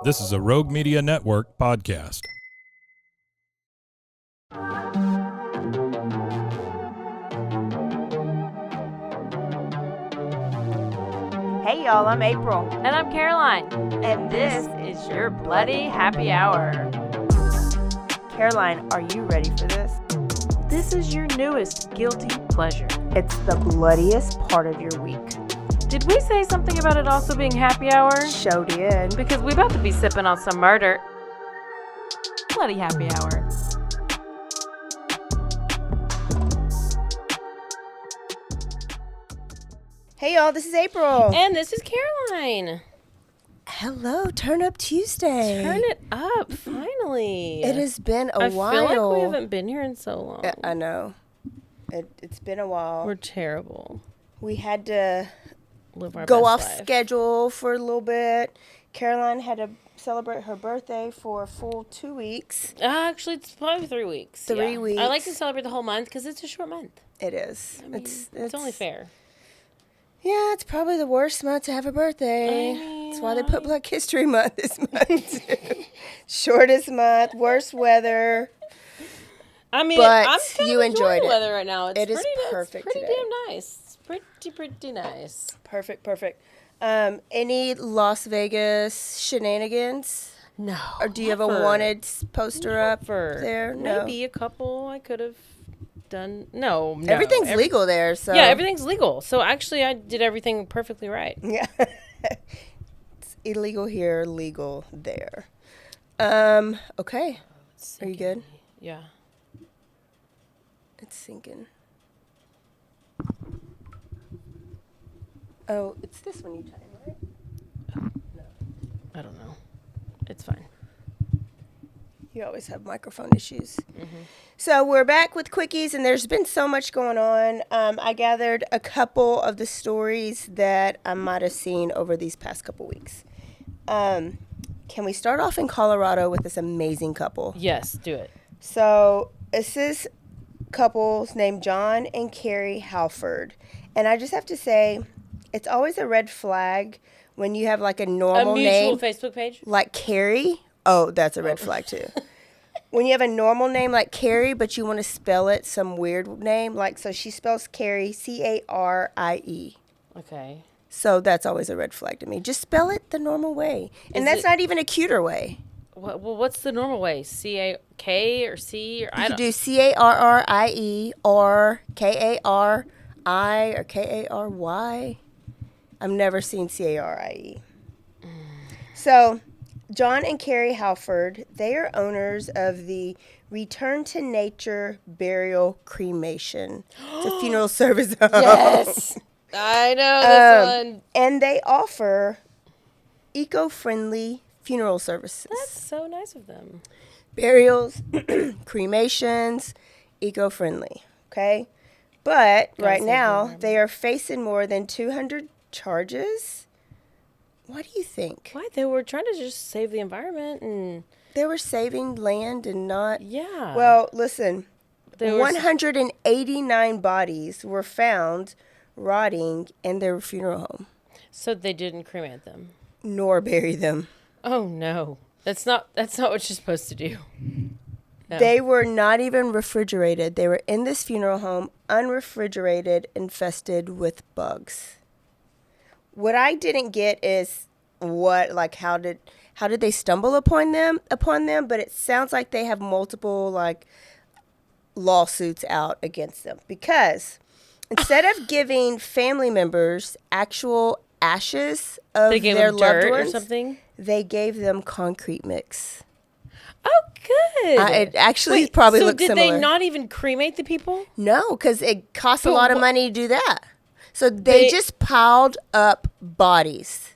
This is a Rogue Media Network podcast. Hey y'all, I'm April. And I'm Caroline. And this is your Bloody Happy Hour. Caroline, are you ready for this? This is your newest guilty pleasure. It's the bloodiest part of your week. Did we say something about it also being happy hour? Show did. Because we about to be sipping on some murder. Bloody Happy Hour. Hey y'all, this is April. And this is Caroline. Hello, Turn Up Tuesday. Turn it up, finally. It has been a while. I feel like we haven't been here in so long. I know. It's been a while. We're terrible. We had to live our go best off life. schedule for a little bit. Caroline had to celebrate her birthday for a full 2 weeks. Actually, it's probably 3 weeks. 3 weeks. I like to celebrate the whole month because it's a short month. It is. I mean, it's only fair. Yeah, it's probably the worst month to have a birthday. That's why they put Black History Month this month. Shortest month, worst weather. I mean, but I'm kind you of enjoyed enjoying the it. weather right now. It is perfect It's pretty today. damn nice. It's pretty nice. Perfect. Any Las Vegas shenanigans? No. Or do you have a wanted poster up Never. there? No. Maybe a couple I could have done. No. Everything's legal there, so. Yeah, everything's legal. So actually, I did everything perfectly right. Yeah. It's illegal here, legal there. Okay. Are you good? Yeah. It's sinking. Oh, it's this one you time, right? I don't know. It's fine. You always have microphone issues. Mm-hmm. So we're back with quickies, and there's been so much going on. I gathered a couple of the stories that I might have seen over these past couple weeks. Can we start off in Colorado with this amazing couple? Yes, do it. So this is couples named John and Carrie Halford. And I just have to say, it's always a red flag when you have like a normal name. A mutual Facebook page? Like Carrie. Oh, that's a red flag too. When you have a normal name like Carrie, but you want to spell it some weird name, like, so she spells Carrie, Carie. Okay. So that's always a red flag to me. Just spell it the normal way. And that's not even a cuter way. Well, what's the normal way? C-A-K or C? Or You could do Carrie or Kari or Kary. I've never seen Carie. So, John and Carrie Halford, they are owners of the Return to Nature Burial Cremation. It's a funeral service. Yes. I know this one. And they offer eco-friendly funeral services. That's so nice of them. Burials, cremations, eco-friendly, okay? But right now, they are facing more than 200 charges. What do you think? Why? They were trying to just save the environment and... They were saving land and not... Yeah. Well, listen, 189 bodies were found rotting in their funeral home. So they didn't cremate them? Nor bury them. Oh, no. That's not what you're supposed to do. No. They were not even refrigerated. They were in this funeral home, unrefrigerated, infested with bugs. What I didn't get is how did they stumble upon them? But it sounds like they have multiple lawsuits out against them, because instead of giving family members actual ashes of their loved ones, or something, they gave them concrete mix. Oh, good. It actually probably looks similar. So did they not even cremate the people? No, because it costs a lot of money to do that. So they just piled up bodies.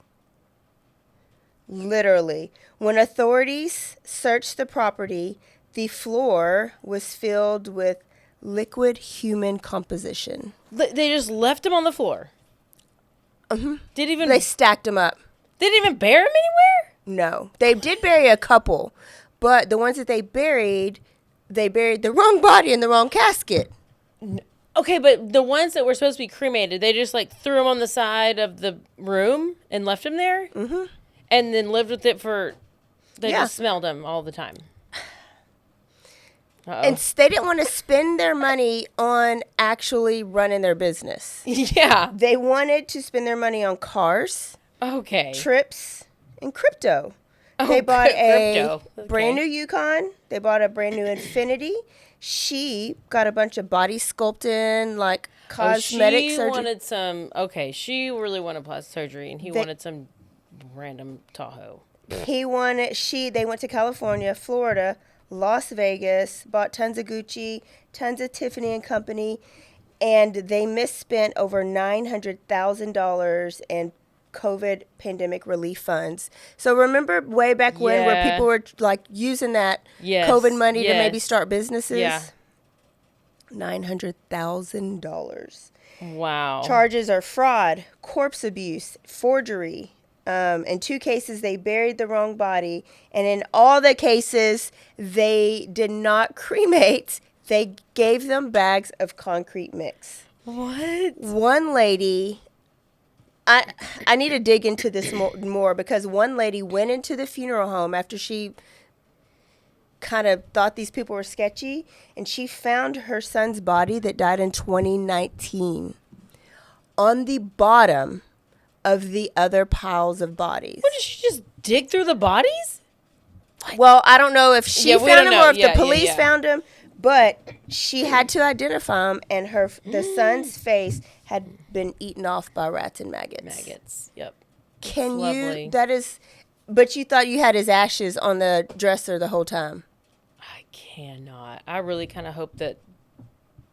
Literally. When authorities searched the property, the floor was filled with liquid human composition. They just left them on the floor? Mm-hmm. They They stacked them up. They didn't even bury them anywhere? No. They did bury a couple, but the ones that they buried the wrong body in the wrong casket. Okay, but the ones that were supposed to be cremated, they just threw them on the side of the room and left them there? Mm-hmm. And then lived with it for They Yeah. just smelled them all the time. And they didn't want to spend their money on actually running their business. Yeah. They wanted to spend their money on cars, Okay. trips, and crypto. Oh, They bought a crypto. Okay. brand new Yukon. They bought a brand new Infinity. She got a bunch of body sculpting, like cosmetic she surgery. wanted some. Okay, she really wanted plastic surgery, and he wanted some random Tahoe. They went to California, Florida, Las Vegas, bought tons of Gucci, tons of Tiffany and Company, and they misspent over $900,000 in COVID pandemic relief funds. So remember way back when where people were like using that COVID money to maybe start businesses? Yeah. $900,000. Wow. Charges are fraud, corpse abuse, forgery. In 2 cases, they buried the wrong body. And in all the cases, they did not cremate. They gave them bags of concrete mix. What? One lady, I need to dig into this more because one lady went into the funeral home after she kind of thought these people were sketchy, and she found her son's body that died in 2019 on the bottom of the other piles of bodies. What, did she just dig through the bodies? Well, I don't know if she we found don't him know. or if Yeah, the police yeah. found him, but she had to identify him, and the son's face had been eaten off by rats and maggots. Maggots. Yep. Can lovely. you? That is, but you thought you had his ashes on the dresser the whole time. I cannot. I really kind of hope that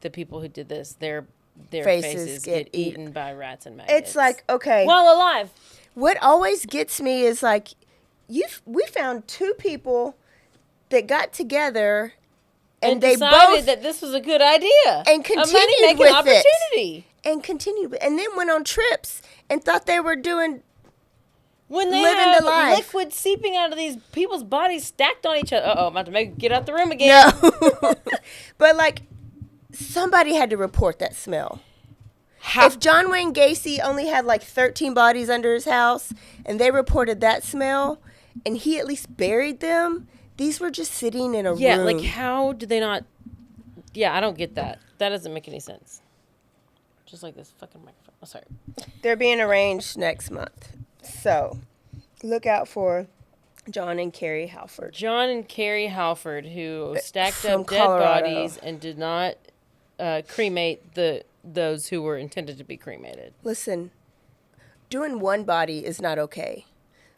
the people who did this, their Faces faces get eaten by rats and maggots. It's like, okay. While alive. What always gets me is like, we found 2 people that got together and they decided both that this was a good idea and a continued money-making with opportunity. and continued, and then went on trips and thought they were doing. When they living have the life. liquid seeping out of these people's bodies stacked on each other. Uh-oh, I'm about to get out the room again. No, but like somebody had to report that smell. If John Wayne Gacy only had like 13 bodies under his house and they reported that smell and he at least buried them, these were just sitting in a room. Yeah, like how did they not? Yeah, I don't get that. That doesn't make any sense. Just like this fucking microphone. Oh, sorry. They're being arranged next month. So look out for John and Carrie Halford. John and Carrie Halford, who stacked From up dead Colorado. bodies and did not cremate those who were intended to be cremated. Listen, doing one body is not okay.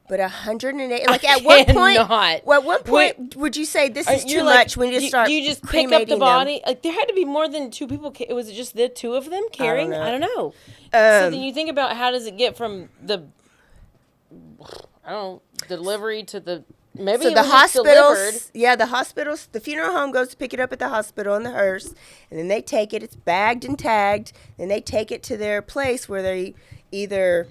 But 108, like at what point? Cannot. Well, at what point would you say this is too You're like, much when you start do you just pick cremating up the them? body? Like there had to be more than 2 people. Was it just the 2 of them carrying? I don't know. So then you think about how does it get from the delivery to the maybe So it the was just delivered. hospitals, the funeral home goes to pick it up at the hospital in the hearse, and then they take it. It's bagged and tagged, and they take it to their place where they either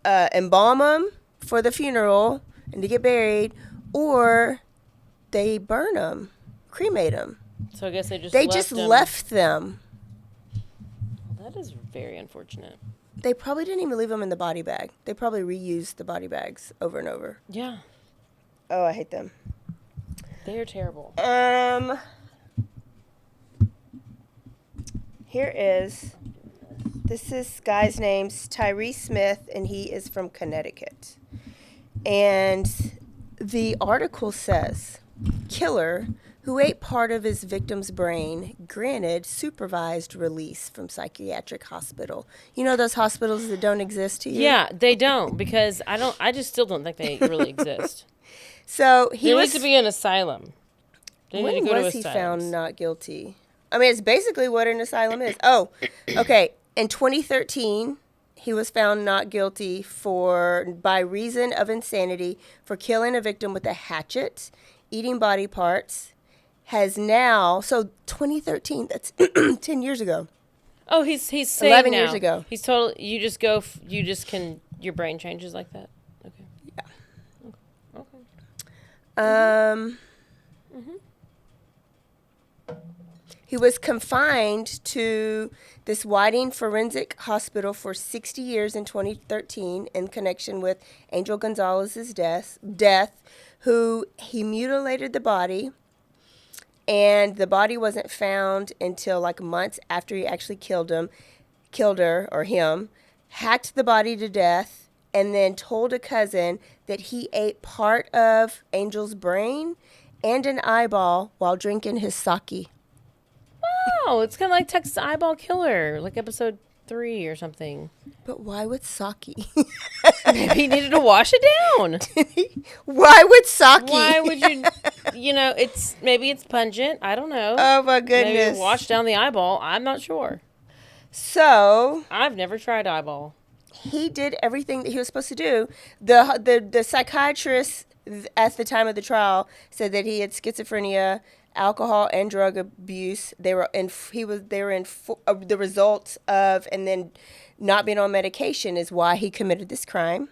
embalm them for the funeral and to get buried, or they burn them, cremate them. So I guess they They left just them. left them. That is very unfortunate. They probably didn't even leave them in the body bag. They probably reused the body bags over and over. Yeah, Oh, I hate them. they are terrible. This guy's name's Tyree Smith, and he is from Connecticut. And the article says, killer who ate part of his victim's brain granted supervised release from psychiatric hospital. You know those hospitals that don't exist to you? Yeah, they don't because I just still don't think they really exist. So He needs to be an asylum. They need when to go was to he asylums. found not guilty? I mean, it's basically what an asylum is. Oh, okay. In 2013, he was found not guilty by reason of insanity for killing a victim with a hatchet, eating body parts. Has now, so 2013, that's 10 years ago. Oh, he's saying 11 now. years ago. He's total. You just go. You just can. Your brain changes like that. Okay. Yeah. Okay. He was confined to this Whiting Forensic Hospital for 60 years in 2013 in connection with Angel Gonzalez's death, who he mutilated the body, and the body wasn't found until like months after he actually killed her or him, hacked the body to death, and then told a cousin that he ate part of Angel's brain and an eyeball while drinking his sake. Wow, it's kind of like Texas Eyeball Killer, like episode 3 or something. But why with sake? Maybe he needed to wash it down. Why with sake? Why would you, maybe it's pungent. I don't know. Oh, my goodness. Maybe wash down the eyeball. I'm not sure. So. I've never tried eyeball. He did everything that he was supposed to do. The psychiatrist at the time of the trial said that he had schizophrenia, alcohol, and drug abuse. The results of, and then not being on medication is why he committed this crime.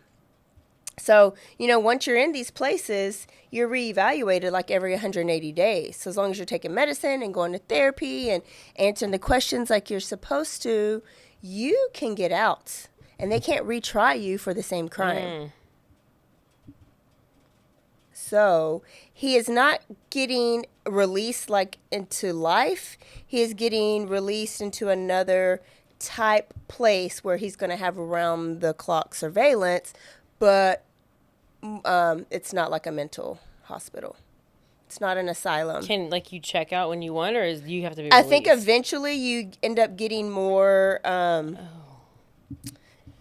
So, once you're in these places, you're reevaluated like every 180 days. So as long as you're taking medicine and going to therapy and answering the questions like you're supposed to, you can get out. And they can't retry you for the same crime. So he is not getting released like into life. He is getting released into another type place where he's going to have around the clock surveillance, but it's not like a mental hospital. It's not an asylum. Can you check out when you want, or do you have to be released? I think eventually you end up getting more.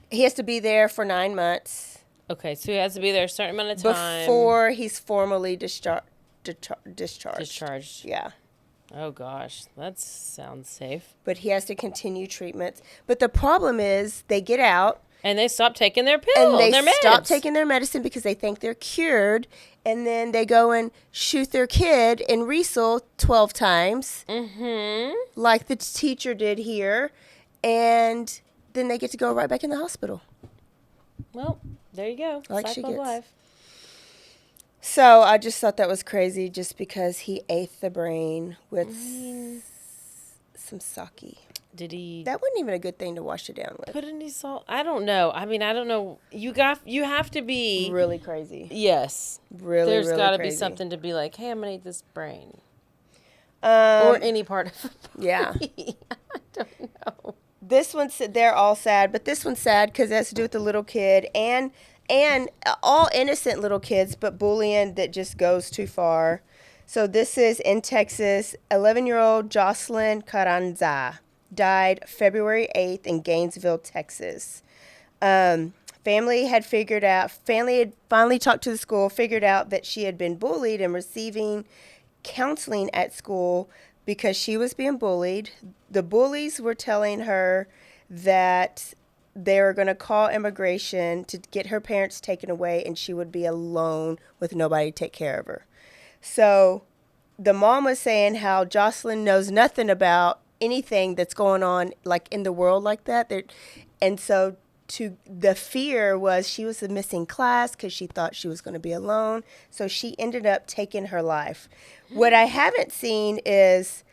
He has to be there for 9 months. Okay, so he has to be there a certain amount of time before he's formally discharged. Discharged. Yeah. Oh gosh, that sounds safe. But he has to continue treatments. But the problem is they get out. And they stop taking their pills. And they stop taking their medicine because they think they're cured. And then they go and shoot their kid in Riesel 12 times. Mm-hmm. Like the teacher did here. And then they get to go right back in the hospital. Well, there you go. Like Cycle she of gets. life. So I just thought that was crazy just because he ate the brain with some sake. Did he? That wasn't even a good thing to wash it down with. Put any salt? I don't know. I mean, I don't know. You have to be really crazy. Yes. Really, There's really got to crazy. be something to be like, hey, I'm gonna eat this brain, or any part of it. Yeah. I don't know. This one's, they're all sad, but this one's sad because it has to do with the little kid and all innocent little kids, but bullying that just goes too far. So this is in Texas. 11-year-old Jocelyn Carranza died February 8th in Gainesville, Texas. Family had finally talked to the school, figured out that she had been bullied and receiving counseling at school because she was being bullied. The bullies were telling her that they were going to call immigration to get her parents taken away and she would be alone with nobody to take care of her. So the mom was saying how Jocelyn knows nothing about anything that's going on like in the world like that. And so the fear was she was missing class because she thought she was going to be alone. So she ended up taking her life. What I haven't seen is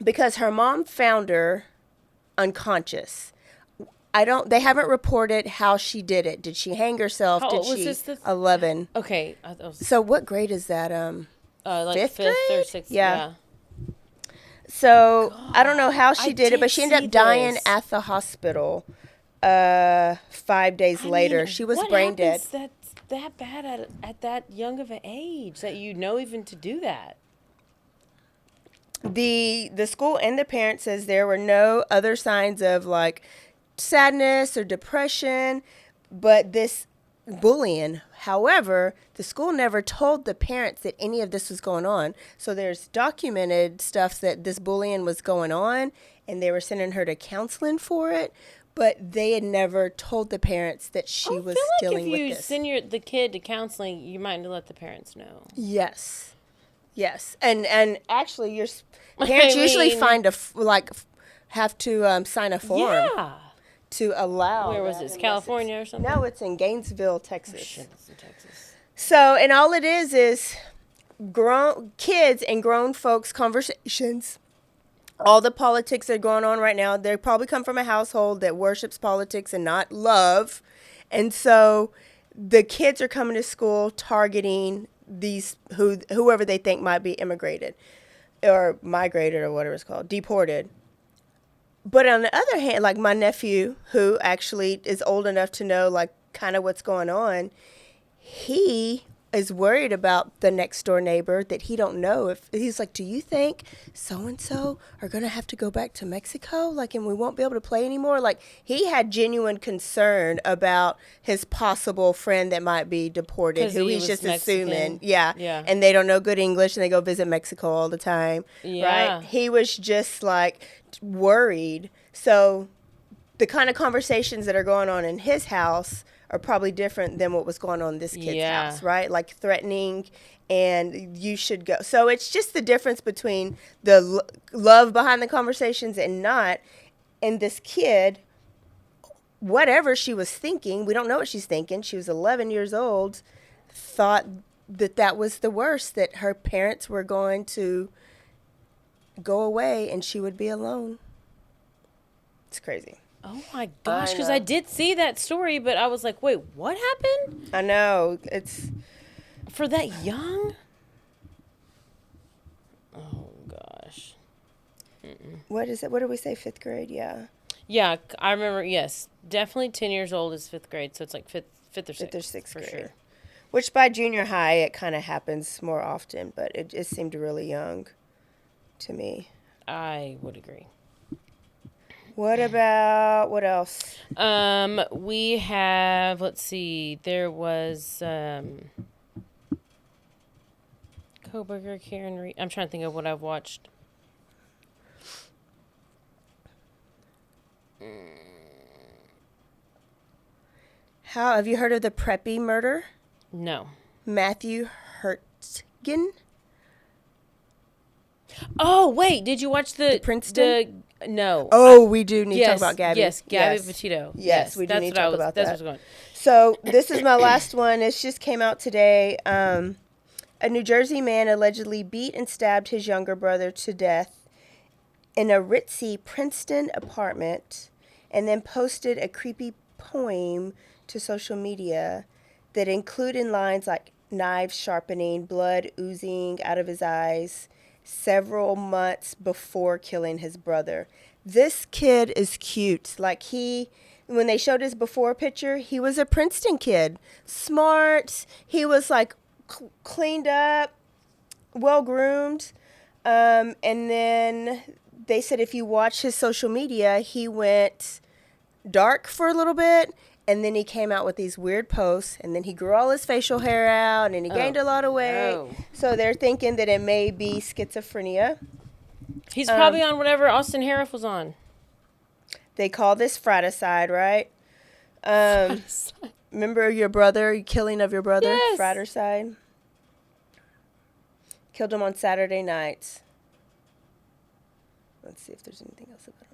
because her mom found her unconscious. They haven't reported how she did it. Did she hang herself? How did old was she? this? 11. Okay. So what grade is that? Like fifth grade? or sixth. Yeah. So God, I don't know how she did it, but she ended up dying at the hospital 5 days later. She was brain dead. That's that bad at that young of an age that you know even to do that. The school and the parents says there were no other signs of like sadness or depression, but this bullying. However, the school never told the parents that any of this was going on. So there's documented stuff that this bullying was going on and they were sending her to counseling for it, but they had never told the parents that she was dealing with this. If you send the kid to counseling, you might let the parents know. Yes. And actually your parents usually have to sign a form. Yeah. To allow. Where was this? California or something? No, it's in Gainesville, Texas. Oh, shit, it's in Texas. So, and all it is grown kids and grown folks conversations. All the politics that are going on right now, they probably come from a household that worships politics and not love. And so the kids are coming to school targeting these whoever they think might be immigrated or migrated or whatever it's called, deported. But on the other hand, like my nephew, who actually is old enough to know like kind of what's going on, he is worried about the next door neighbor that he don't know. If he's like, do you think so and so are gonna have to go back to Mexico, like, and we won't be able to play anymore? Like, he had genuine concern about his possible friend that might be deported, who he's just Mexican. Assuming, yeah, and they don't know good English and they go visit Mexico all the time, right? He was just like worried. So the kind of conversations that are going on in his house are probably different than what was going on in this kid's house, right? Like threatening and you should go. So it's just the difference between the love behind the conversations and not. And this kid, whatever she was thinking, we don't know what she's thinking. She was 11 years old, thought that that was the worst, that her parents were going to go away and she would be alone. It's crazy. Oh my gosh, because I did see that story, but I was like, wait, what happened? I know. It's for that young? Oh gosh. What is it? What did we say? 5th grade? Yeah. Yeah, I remember, yes. Definitely 10 years old is 5th grade, so it's like 5th or 6th. 5th or 6th for grade. Sure. Which by junior high, it kind of happens more often, but it seemed really young to me. I would agree. What else? We have, let's see, there was, Koberger, Karen Reed. I'm trying to think of what I've watched. How, have you heard of the Preppy murder? No. Matthew Hertgen? Oh, wait, did you watch the Princeton? No. Oh, we do need to talk about Gabby. Yes, Gabby Petito. Yes, we do need to talk about that. That's what's going. So this is my last one. It just came out today. A New Jersey man allegedly beat and stabbed his younger brother to death in a ritzy Princeton apartment and then posted a creepy poem to social media that included lines like knives sharpening, blood oozing out of his eyes, several months before killing his brother. This kid is cute. Like when they showed his before picture, he was a Princeton kid. Smart. He was like cleaned up, well-groomed. And then they said if you watch his social media, he went dark for a little bit. And then he came out with these weird posts, and then he grew all his facial hair out, and he gained a lot of weight. No. So they're thinking that it may be schizophrenia. He's probably on whatever Austin Harris was on. They call this fratricide, right? Fratricide. Remember your brother, killing of your brother? Yes. Fratricide. Killed him on Saturday night. Let's see if there's anything else about him.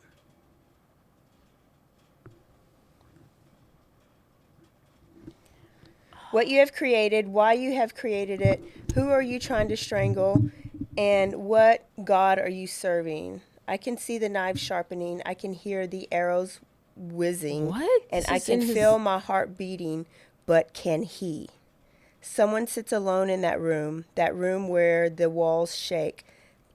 What you have created, why you have created it, who are you trying to strangle, and what God are you serving? I can see the knives sharpening. I can hear the arrows whizzing. What? And I can feel my heart beating, but can he? Someone sits alone in that room where the walls shake.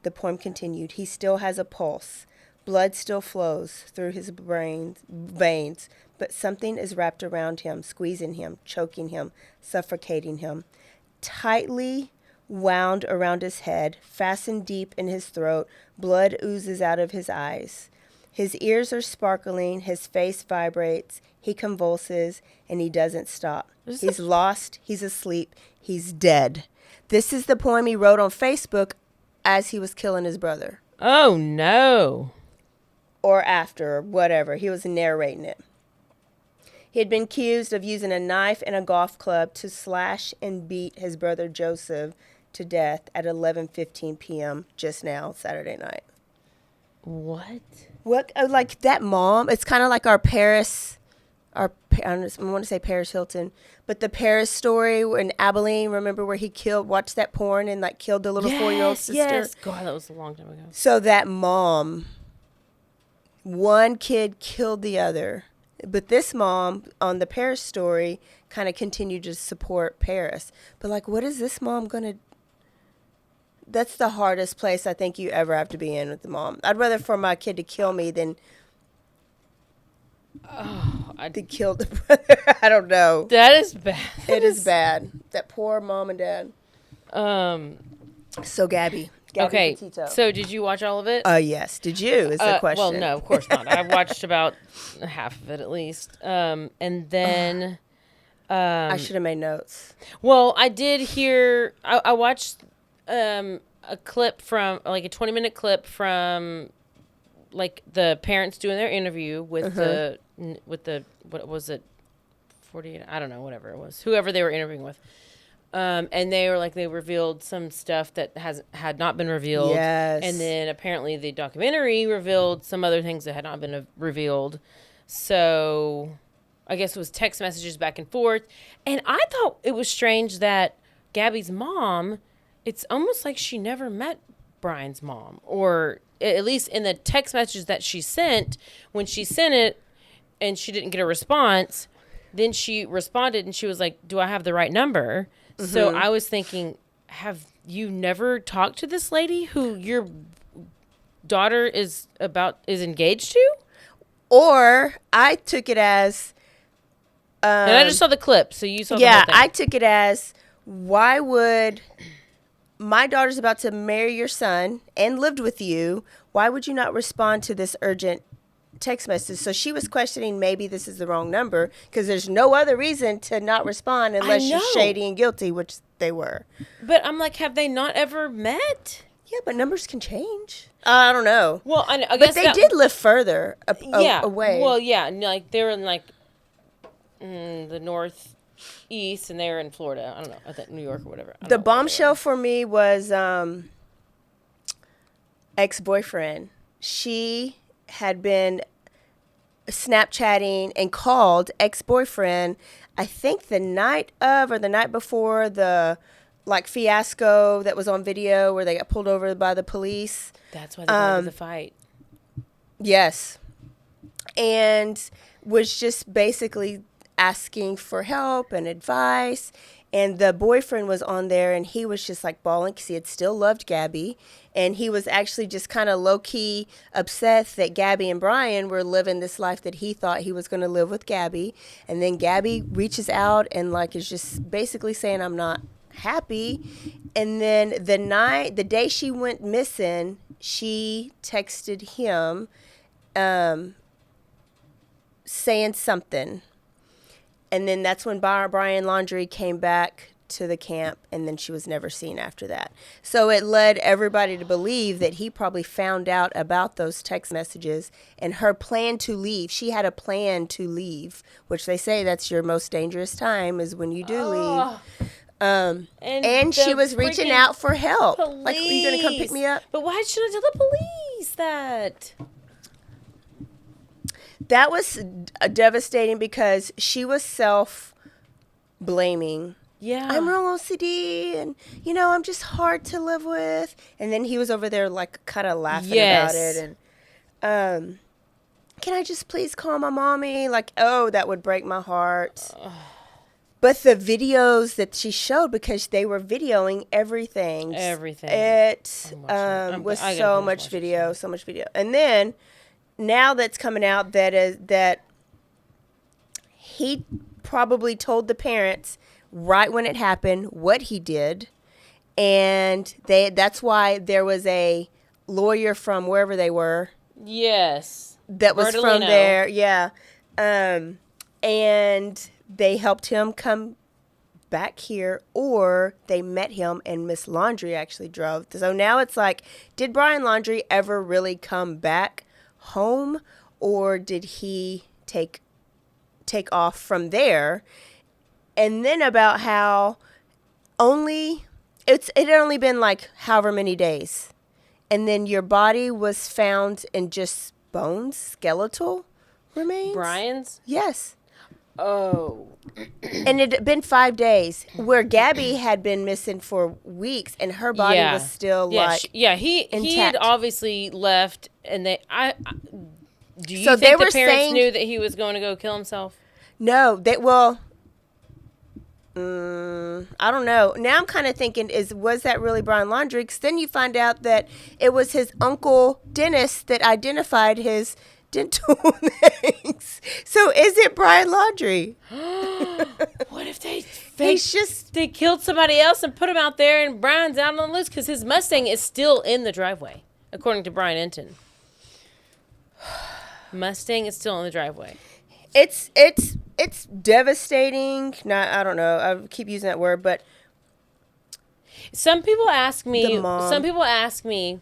The poem continued. He still has a pulse. Blood still flows through his veins. But something is wrapped around him, squeezing him, choking him, suffocating him. Tightly wound around his head, fastened deep in his throat, blood oozes out of his eyes. His ears are sparkling, his face vibrates, he convulses, and he doesn't stop. He's lost, he's asleep, he's dead. This is the poem he wrote on Facebook as he was killing his brother. Oh, no. Or after, or whatever. He was narrating it. He had been accused of using a knife and a golf club to slash and beat his brother Joseph to death at 11:15 p.m. just now, Saturday night. What? What? Like that mom, it's kind of like our I want to say Paris Hilton, but the Paris story in Abilene, remember where he watched that porn and like killed the little 4-year-old sister? Yes, God, that was a long time ago. So that mom, one kid killed the other, but this mom on the Paris story kind of continued to support Paris. But like, what is this mom going to... That's the hardest place I think you ever have to be in with the mom. I'd rather for my kid to kill me than to kill the brother. I don't know. That is bad. It is bad. That poor mom and dad. So Gabby okay. Petito. So did you watch all of it? Yes. Did you? Is the question. Well, no, of course not. I watched about half of it at least. And then I should have made notes. Well, I did hear. I watched a clip from like a 20-minute clip from like the parents doing their interview with the what was it, 48? I don't know, whatever it was, whoever they were interviewing with. And they were like, they revealed some stuff that had not been revealed. Yes. And then apparently the documentary revealed some other things that had not been revealed. So I guess it was text messages back and forth. And I thought it was strange that Gabby's mom, it's almost like she never met Brian's mom, or at least in the text messages that she sent, when she sent it and she didn't get a response, then she responded and she was like, do I have the right number? So I was thinking, have you never talked to this lady who your daughter is engaged to? Or I took it as... and I just saw the clip, so you saw the whole Yeah, thing. I took it as, why would... My daughter's about to marry your son and lived with you. Why would you not respond to this urgent text message? So she was questioning maybe this is the wrong number, because there's no other reason to not respond unless you're shady and guilty, which they were. But I'm like, have they not ever met? Yeah, but numbers can change. I don't know. Well, I guess but they did live further away. Well, yeah, like they were in like the northeast, and they were in Florida. I don't know, I think New York or whatever. The bombshell for me was ex-boyfriend. She had been Snapchatting and called ex-boyfriend, I think the night of or the night before the like fiasco that was on video where they got pulled over by the police. That's why they got into the fight. Yes. And was just basically asking for help and advice. And the boyfriend was on there, and he was just like bawling because he had still loved Gabby. And he was actually just kind of low-key upset that Gabby and Brian were living this life that he thought he was going to live with Gabby. And then Gabby reaches out and like is just basically saying, I'm not happy. And then the day she went missing, she texted him saying something. And then that's when Brian Laundrie came back to the camp, and then she was never seen after that. So it led everybody to believe that he probably found out about those text messages and her plan to leave. She had a plan to leave, which they say that's your most dangerous time is when you do leave. And she was reaching out for help. Police. Like, are you going to come pick me up? But why should I tell the police that? That was devastating because she was self-blaming. Yeah. I'm real OCD and, I'm just hard to live with. And then he was over there, like, kind of laughing about it. And, can I just please call my mommy? Like, oh, that would break my heart. But the videos that she showed, because they were videoing everything. Everything. It was so much video. And then... Now that's coming out that he probably told the parents right when it happened what he did, and that's why there was a lawyer from wherever they were. Yes. That was Bertolino. from there, yeah. And they helped him come back here, or they met him and Miss Laundrie actually drove. So now it's like, did Brian Laundrie ever really come back home, or did he take off from there? And then about how it had only been like however many days, and then your body was found in just bones, skeletal remains. Brian's? Yes. Oh. And it had been 5 days, where Gabby had been missing for weeks, and her body was still he had intact. obviously left, and do you So think they the were parents saying- knew that he was going to go kill himself? No, I don't know. Now I'm kind of thinking, was that really Brian Laundrie? Because then you find out that it was his uncle Dennis that identified his dental things. So is it Brian Laundrie? What if they They killed somebody else and put him out there, and Brian's out on the loose because his Mustang is still in the driveway, according to Brian Enton. Mustang is still in the driveway. It's devastating. I don't know. I keep using that word, but Some people ask me. The mom. Some people ask me,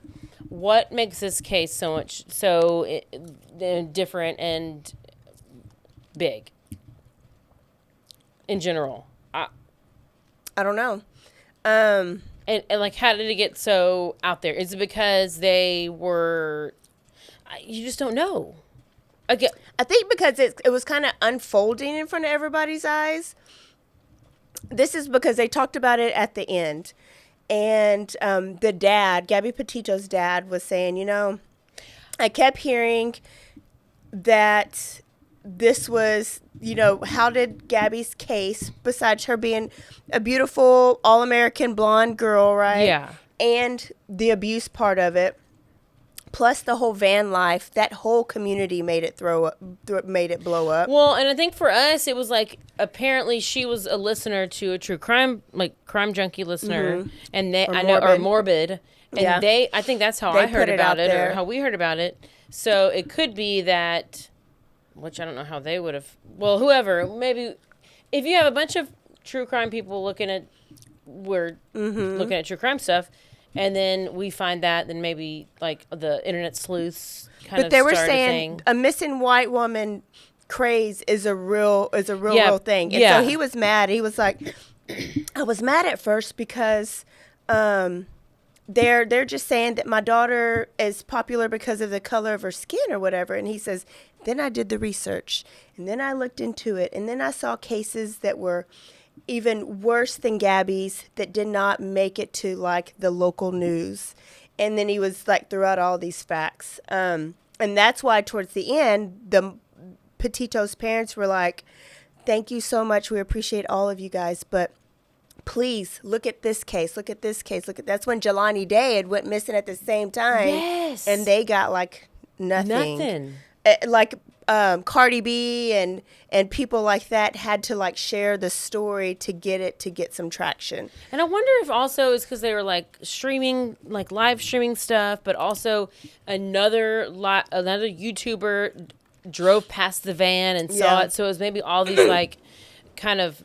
what makes this case so different and big in general. I don't know. And like, how did it get so out there? Is it because they were? You just don't know. Again, I think because it was kind of unfolding in front of everybody's eyes. This is because they talked about it at the end. And the dad, Gabby Petito's dad, was saying, I kept hearing that this was, how did Gabby's case, besides her being a beautiful, all-American blonde girl, right? Yeah. And the abuse part of it, plus the whole van life, that whole community made it made it blow up. Well, and I think for us, it was like, apparently she was a listener to a true crime, like crime junkie listener, and or morbid, and Yeah. I think that's how They I heard put it about out it, there. or how we heard about it. So it could be that, which I don't know how they would have. Well, whoever, maybe if you have a bunch of true crime people looking at true crime stuff. And then we find that, then maybe like the internet sleuths kind of. But they were start saying a missing white woman craze is a real thing. And yeah. so he was mad. He was like, I was mad at first because they're just saying that my daughter is popular because of the color of her skin or whatever. And he says, then I did the research, and then I looked into it, and then I saw cases that were even worse than Gabby's that did not make it to like the local news. And then he was like throughout all these facts. And that's why towards the end, the Petito's parents were like, thank you so much. We appreciate all of you guys. But please look at this case. Look at this case. That's when Jelani Day had went missing at the same time. Yes. And they got like nothing. Like Cardi B and people like that had to like share the story to get some traction. And I wonder if also it's because they were like streaming, like live streaming stuff, but also another YouTuber drove past the van and saw it. So it was maybe all these like kind of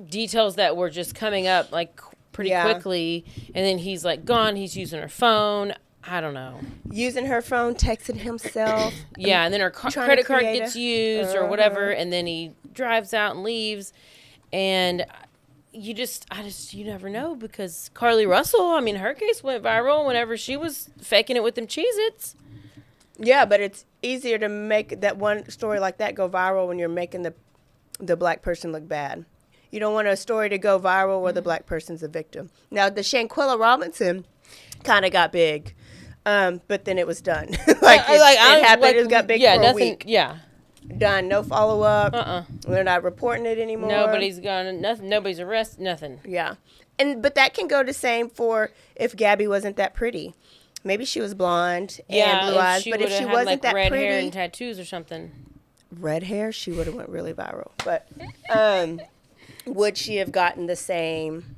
details that were just coming up like pretty quickly. And then he's like gone. He's using her phone. I don't know. Using her phone, texting himself. Yeah, and then her credit card gets used or whatever, and then he drives out and leaves. And you never know, because Carly Russell, I mean, her case went viral whenever she was faking it with them Cheez-Its. Yeah, but it's easier to make that one story like that go viral when you're making the black person look bad. You don't want a story to go viral where the black person's a victim. Now, the Shanquella Robinson kind of got big. But then it was done. It happened. It got big for a week. Yeah. Done. No follow up. They're not reporting it anymore. Nobody's gone. Nothing. Nobody's arrested. Nothing. Yeah. But that can go the same for if Gabby wasn't that pretty. Maybe she was blonde and blue eyes. But if she wasn't like that red pretty, hair and tattoos or something. Red hair, she would have went really viral. But would she have gotten the same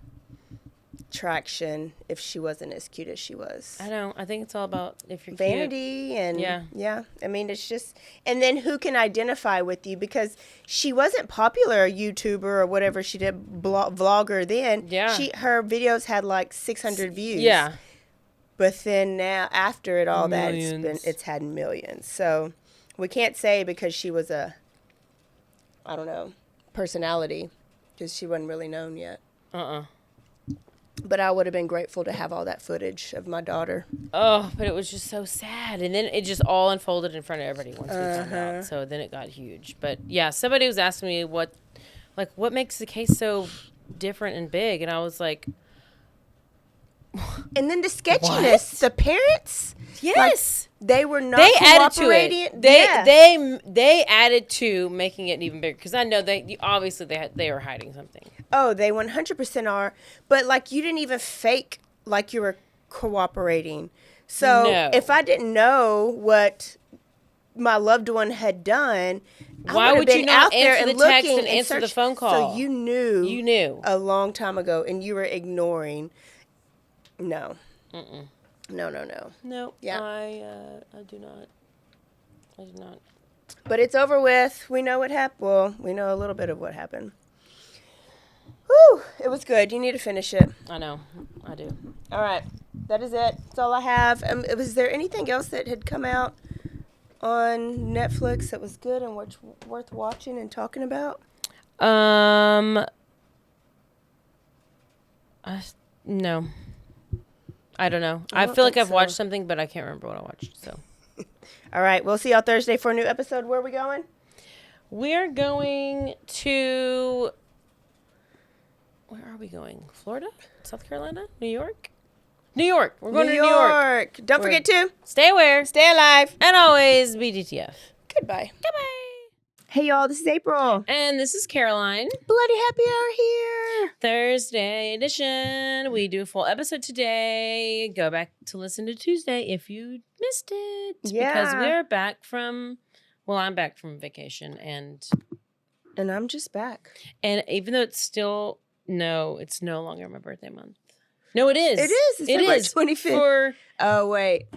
traction if she wasn't as cute as she was? I don't. I think it's all about if you're vanity cute. And yeah. I mean, it's just, and then who can identify with you, because she wasn't popular, a YouTuber or whatever she did, vlogger then. Yeah. Her videos had like 600 views. Yeah. But then now after it all Millions. that it's had millions. So we can't say because she was a, I don't know, personality, because she wasn't really known yet. But I would have been grateful to have all that footage of my daughter. Oh, but it was just so sad. And then it just all unfolded in front of everybody once we found out. So then it got huge. But yeah, somebody was asking me what makes the case so different and big. And I was like, and then the sketchiness, the parents, yes, they were not added to cooperating. it. They added to making it even bigger because I know they were hiding something. Oh, they 100% are. But like you didn't even fake like you were cooperating. So No. if I didn't know what my loved one had done, Why would you not answer the text and answer the phone call? So you knew. You knew a long time ago, and you were ignoring. No. Mm-mm. No. No. Yeah. I do not. I do not. But it's over with. We know what happened. Well, we know a little bit of what happened. Whew. It was good. You need to finish it. I know. I do. All right. That is it. That's all I have. Was there anything else that had come out on Netflix that was good and worth watching and talking about? No. I don't know. I feel like I've watched something, but I can't remember what I watched. So. All right. We'll see y'all Thursday for a new episode. Where are we going? We're going to... Where are we going? Florida? South Carolina? New York? New York. We're going to New York. Don't forget to stay aware. Stay alive. And always be DTF. Goodbye. Goodbye. Hey, y'all. This is April. And this is Caroline. Bloody happy hour here. Thursday edition. We do a full episode today. Go back to listen to Tuesday if you missed it. Yeah. Because we're back from... Well, I'm back from vacation. And I'm just back. And even though it's still... No, it's no longer my birthday month. No, it is. It is. It's February 25th. Oh, wait.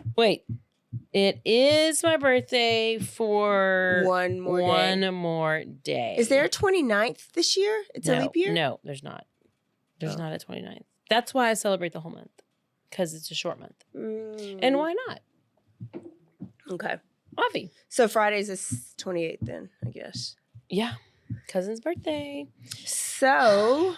It is my birthday for one more day. Is there a 29th this year? It's a leap year? No, there's not. There's not a 29th. That's why I celebrate the whole month. Because it's a short month. And why not? Okay. Avi. So Friday's the 28th then, I guess. Yeah. Cousin's birthday. So...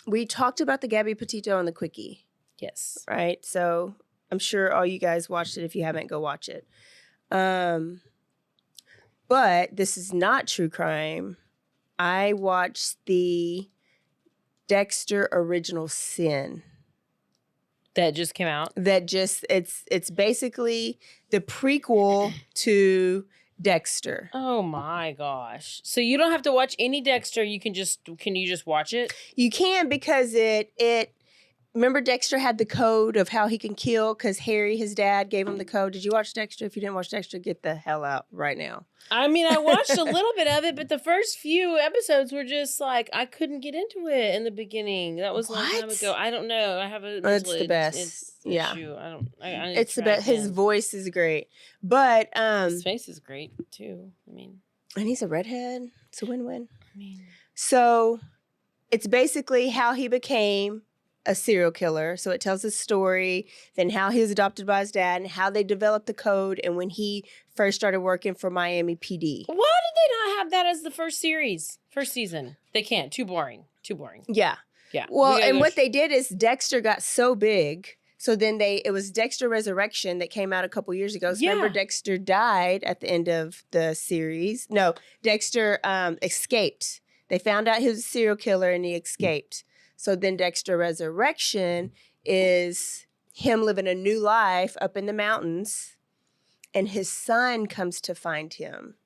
we talked about the Gabby Petito and the Quickie. Yes. Right? So I'm sure all you guys watched it. If you haven't, go watch it. But this is not true crime. I watched the Dexter Original Sin. That just came out? It's basically the prequel to Dexter. Oh my gosh. So you don't have to watch any Dexter, can you just watch it? You can because it remember Dexter had the code of how he can kill because Harry, his dad, gave him the code. Did you watch Dexter? If you didn't watch Dexter, get the hell out right now. I mean, I watched a little bit of it, but the first few episodes were just like, I couldn't get into it in the beginning. That was a long time ago. I don't know. I have a it's the best. issue. It's the best. His voice is great. But his face is great too. I mean, and he's a redhead. It's a win-win. I mean, so it's basically how he became a serial killer. So it tells his story, then how he was adopted by his dad and how they developed the code and when he first started working for Miami PD. Why did they not have that as the first season? They can't. Too boring. Yeah. Yeah. Well, and what they did is Dexter got so big. So then it was Dexter Resurrection that came out a couple years ago. So remember Dexter died at the end of the series. No, Dexter escaped. They found out he was a serial killer and he escaped. So then Dexter Resurrection is him living a new life up in the mountains, and his son comes to find him.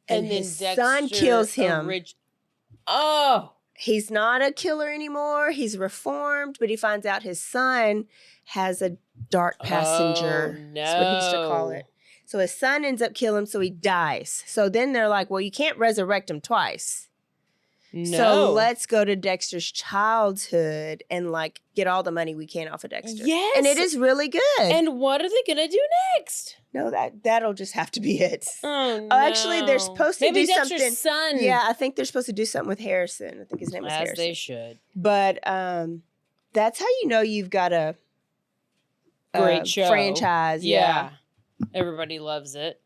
And his son kills him. He's not a killer anymore. He's reformed, but he finds out his son has a dark passenger. Oh, no. That's what he used to call it. So his son ends up killing him, so he dies. So then they're like, well, you can't resurrect him twice. No. So let's go to Dexter's childhood and like get all the money we can off of Dexter. Yes. And it is really good. And what are they going to do next? No, that'll just have to be it. Oh, no. Actually, they're supposed to do Dexter's something. Son. Yeah, I think they're supposed to do something with Harrison. I think his name was Harrison. As they should. But that's how you know you've got a great show franchise. Yeah. Everybody loves it.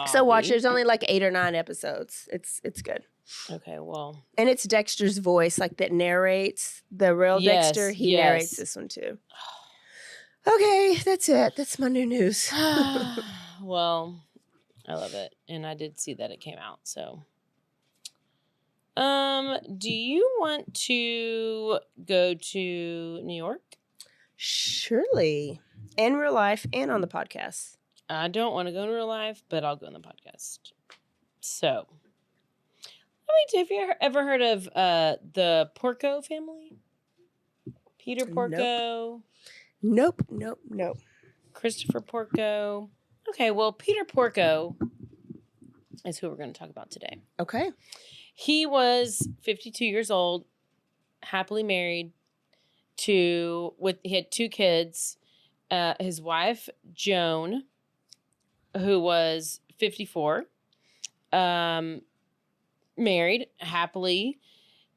So watch. There's only like 8 or 9 episodes. It's good. Okay, well. And it's Dexter's voice, like that narrates the real Yes, Dexter. He yes. narrates this one too. Okay, that's it. That's my new news. Well, I love it. And I did see that it came out, so. Do you want to go to New York? Surely. In real life and on the podcast. I don't want to go in real life, but I'll go on the podcast. So, have you ever heard of the Porco family? Peter Porco. Nope. Christopher Porco. Okay, well, Peter Porco is who we're going to talk about today. Okay. He was 52 years old, happily married he had 2 kids. His wife, Joan, who was 54, married happily.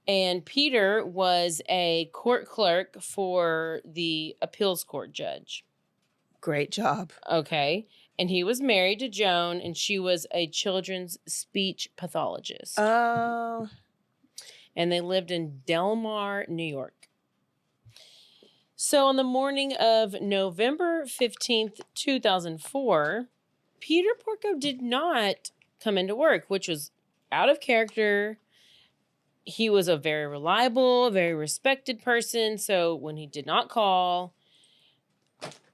And Peter was a court clerk for the appeals court judge. Great job. Okay. And he was married to Joan, and she was a children's speech pathologist. Oh. And they lived in Delmar, New York. So on the morning of November 15th, 2004, Peter Porco did not come into work, which was out of character. He was a very reliable, very respected person. So when he did not call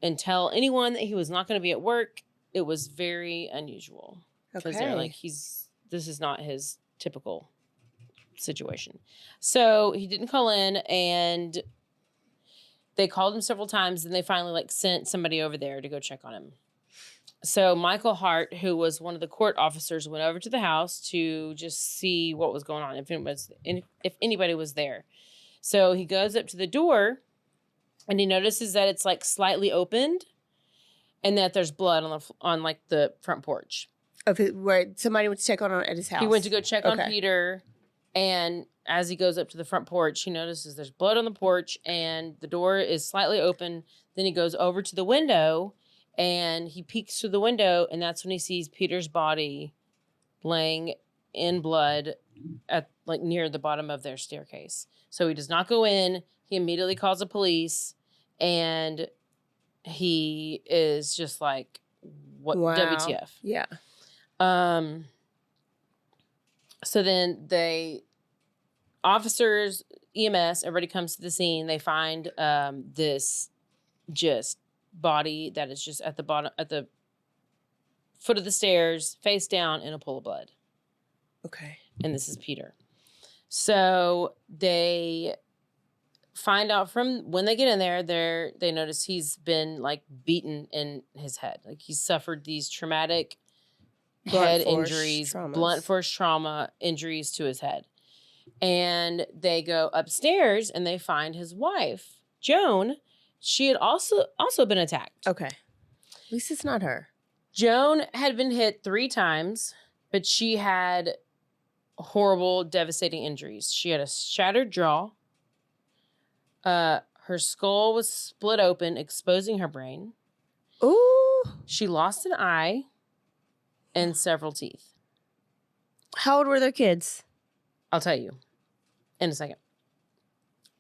and tell anyone that he was not going to be at work, it was very unusual. Because they're like, this is not his typical situation. So he didn't call in, and they called him several times, and they finally sent somebody over there to go check on him. So Michael Hart, who was one of the court officers, went over to the house to just see what was going on, if anybody was there. So he goes up to the door, and he notices that it's slightly opened, and that there's blood on the front porch. Where somebody went to check on at his house. He went to go check on Peter, and as he goes up to the front porch, he notices there's blood on the porch, and the door is slightly open. Then he goes over to the window, and he peeks through the window, and that's when he sees Peter's body laying in blood at near the bottom of their staircase. So he does not go in. He immediately calls the police, and he is just what? Wow. WTF? Yeah. So then officers, EMS, everybody comes to the scene. They find this just body that is just at the foot of the stairs, face down in a pool of blood. Okay. And this is Peter. So they find out from when they get in there, they notice he's been beaten in his head. He's suffered these traumatic head injuries, blunt force trauma injuries to his head. And they go upstairs and they find his wife, Joan. She had also been attacked. Okay. At least it's not her. Joan had been hit 3 times, but she had horrible, devastating injuries. She had a shattered jaw. Her skull was split open, exposing her brain. Ooh. She lost an eye and several teeth. How old were their kids? I'll tell you in a second.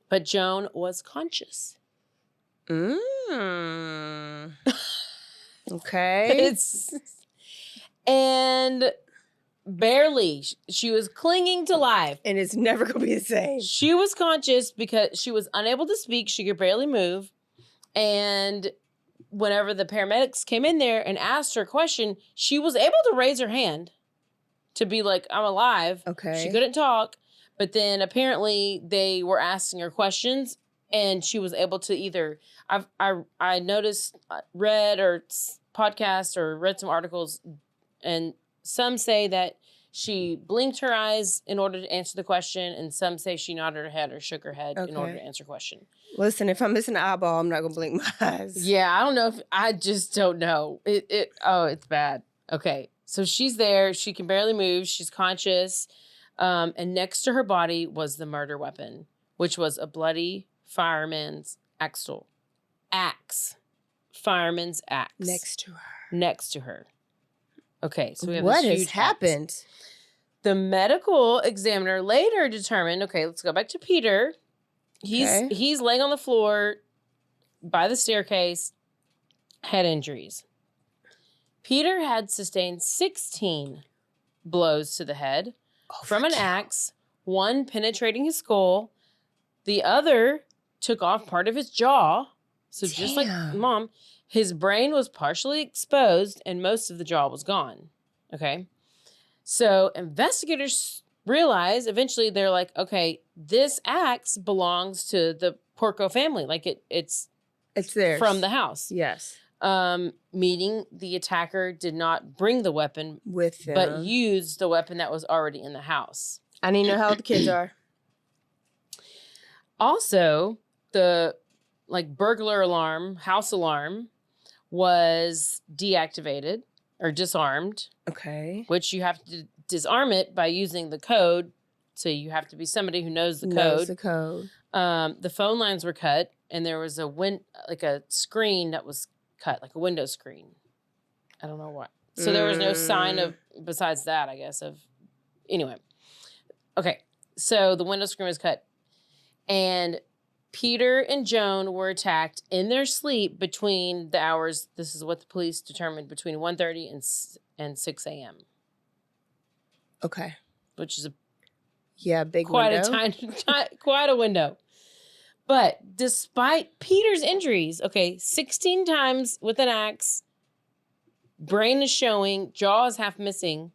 But Joan was conscious. Okay. And barely. She was clinging to life. And it's never going to be the same. She was conscious because she was unable to speak. She could barely move. And whenever the paramedics came in there and asked her a question, she was able to raise her hand to be like, I'm alive. Okay. She couldn't talk. But then apparently they were asking her questions, and she was able to either, I noticed, read or podcast or read some articles, and some say that she blinked her eyes in order to answer the question, and some say she nodded her head or shook her head in order to answer the question. Listen, if I'm missing an eyeball, I'm not going to blink my eyes. Yeah, I just don't know. It's bad. Okay, so she's there. She can barely move. She's conscious. And next to her body was the murder weapon, which was a bloody fireman's axe. Fireman's axe. Next to her. Okay, so we have what this has huge happened? axe. The medical examiner later determined, okay, let's go back to Peter. He's laying on the floor by the staircase, head injuries. Peter had sustained 16 blows to the head from an axe, one penetrating his skull. The other took off part of his jaw. So just like Mom, his brain was partially exposed and most of the jaw was gone. Okay. So investigators realize eventually they're like, okay, this axe belongs to the Porco family. Like it's theirs. From the house. Yes. Meaning the attacker did not bring the weapon with them, but used the weapon that was already in the house. I need to know how old the kids are. Also, the burglar alarm, house alarm, was deactivated or disarmed. Okay. Which you have to disarm it by using the code. So you have to be somebody who knows the code. The phone lines were cut, and there was a screen that was cut, like a window screen. I don't know what. So there was no sign of, besides that, I guess, anyway. Okay, so the window screen was cut. And Peter and Joan were attacked in their sleep between the hours, this is what the police determined, between 1:30 and 6 a.m. Okay. Which is quite a window. But despite Peter's injuries, 16 times with an axe, brain is showing, jaw is half missing,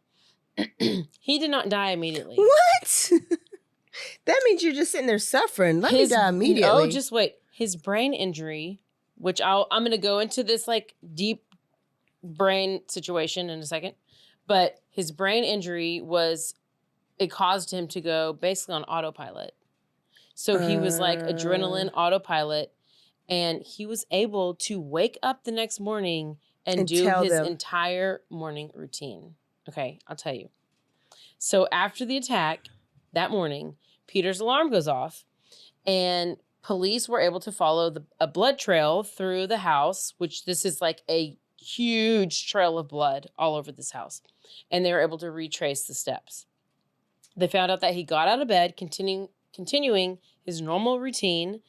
he did not die immediately. What? That means you're just sitting there suffering. Let me die immediately. Oh, just wait. His brain injury, which I'm going to go into this deep brain situation in a second, but his brain injury it caused him to go basically on autopilot. So he was adrenaline autopilot, and he was able to wake up the next morning and do his entire morning routine. Okay, I'll tell you. So after the attack that morning, Peter's alarm goes off, and police were able to follow a blood trail through the house, which this is a huge trail of blood all over this house. And they were able to retrace the steps. They found out that he got out of bed, continuing his normal routine,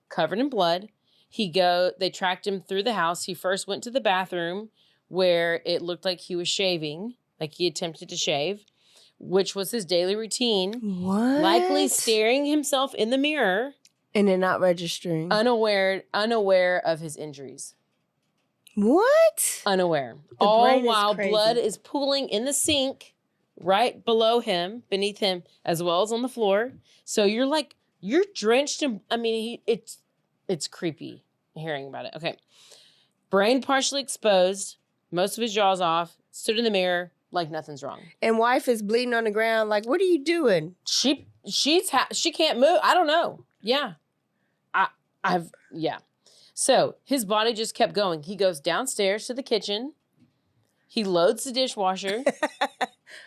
covered in blood. They tracked him through the house. He first went to the bathroom where it looked like he was shaving, like he attempted to shave, which was his daily routine. What? Likely staring himself in the mirror. And then not registering. Unaware of his injuries. What? Unaware. All while blood is pooling in the sink right below him, beneath him, as well as on the floor. So you're drenched in, it's creepy hearing about it. Okay. Brain partially exposed, most of his jaw's off, stood in the mirror like nothing's wrong. And wife is bleeding on the ground like, what are you doing? She can't move. I don't know. Yeah. Yeah. So his body just kept going. He goes downstairs to the kitchen. He loads the dishwasher.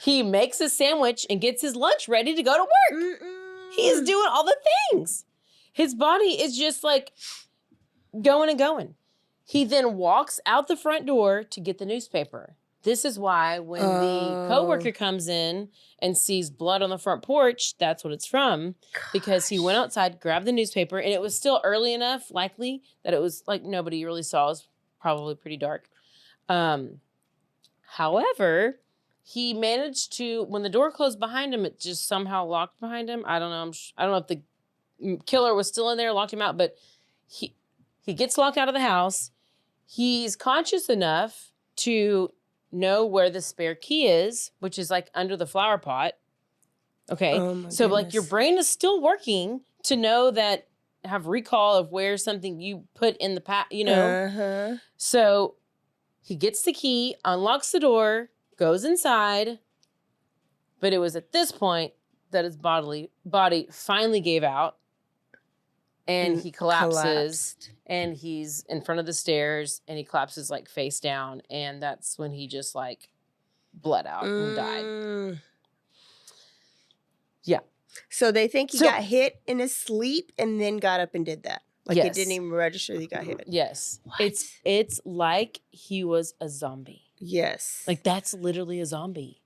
He makes a sandwich and gets his lunch ready to go to work. He is doing all the things. His body is just going and going. He then walks out the front door to get the newspaper. This is why when the coworker comes in and sees blood on the front porch, that's what it's from. Gosh. Because he went outside, grabbed the newspaper, and it was still early enough, likely, that it was nobody really saw. It was probably pretty dark. However, he managed to, when the door closed behind him, it just somehow locked behind him. I don't know. I don't know if the killer was still in there, locked him out, but he gets locked out of the house. He's conscious enough to know where the spare key is, which is under the flower pot. Okay. Oh so goodness. Your brain is still working to know that, have recall of where something you put in the Uh-huh. So he gets the key, unlocks the door, goes inside. But it was at this point that his body finally gave out. And he collapsed. And he's in front of the stairs, and he collapses face down. And that's when he just bled out and died. Yeah. So they think he got hit in his sleep and then got up and did that. Yes. It didn't even register that he got hit. Yes. What? It's like he was a zombie. Yes. That's literally a zombie.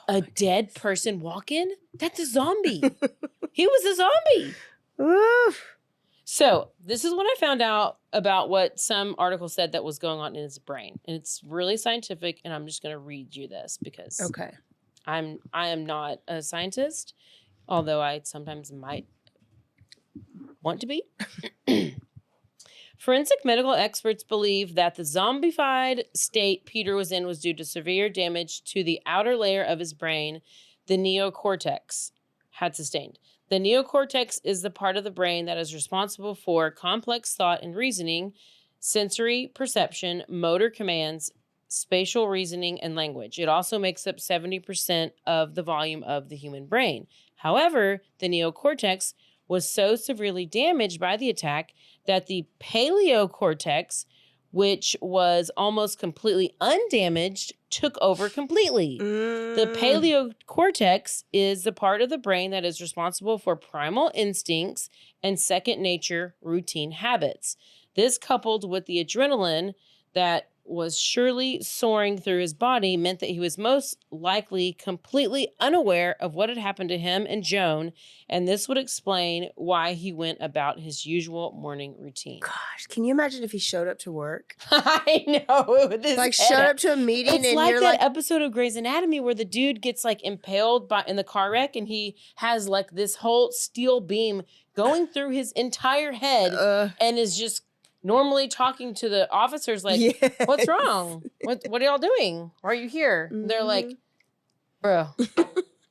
a dead person walk in? That's a zombie. He was a zombie. Oof. So this is when I found out about what some article said that was going on in his brain. And it's really scientific, and I'm just going to read you this because Okay. I am not a scientist, although I sometimes might want to be. Forensic medical experts believe that the zombified state Peter was in was due to severe damage to the outer layer of his brain, the neocortex had sustained. The neocortex is the part of the brain that is responsible for complex thought and reasoning, sensory perception, motor commands, spatial reasoning, and language. It also makes up 70% of the volume of the human brain. However, the neocortex was so severely damaged by the attack that the paleocortex, which was almost completely undamaged, took over completely. The paleocortex is the part of the brain that is responsible for primal instincts and second nature routine habits. This, coupled with the adrenaline that was surely soaring through his body, meant that he was most likely completely unaware of what had happened to him and Joan, and this would explain why he went about his usual morning routine. Gosh, can you imagine if he showed up to work? I know. Like showed up to a meeting It's and like you're that like, episode of Grey's Anatomy where the dude gets like impaled in the car wreck, and he has like this whole steel beam going through his entire head and is just normally talking to the officers like, yes. what's wrong? What are y'all doing? Why are you here? Mm-hmm. They're like, bro,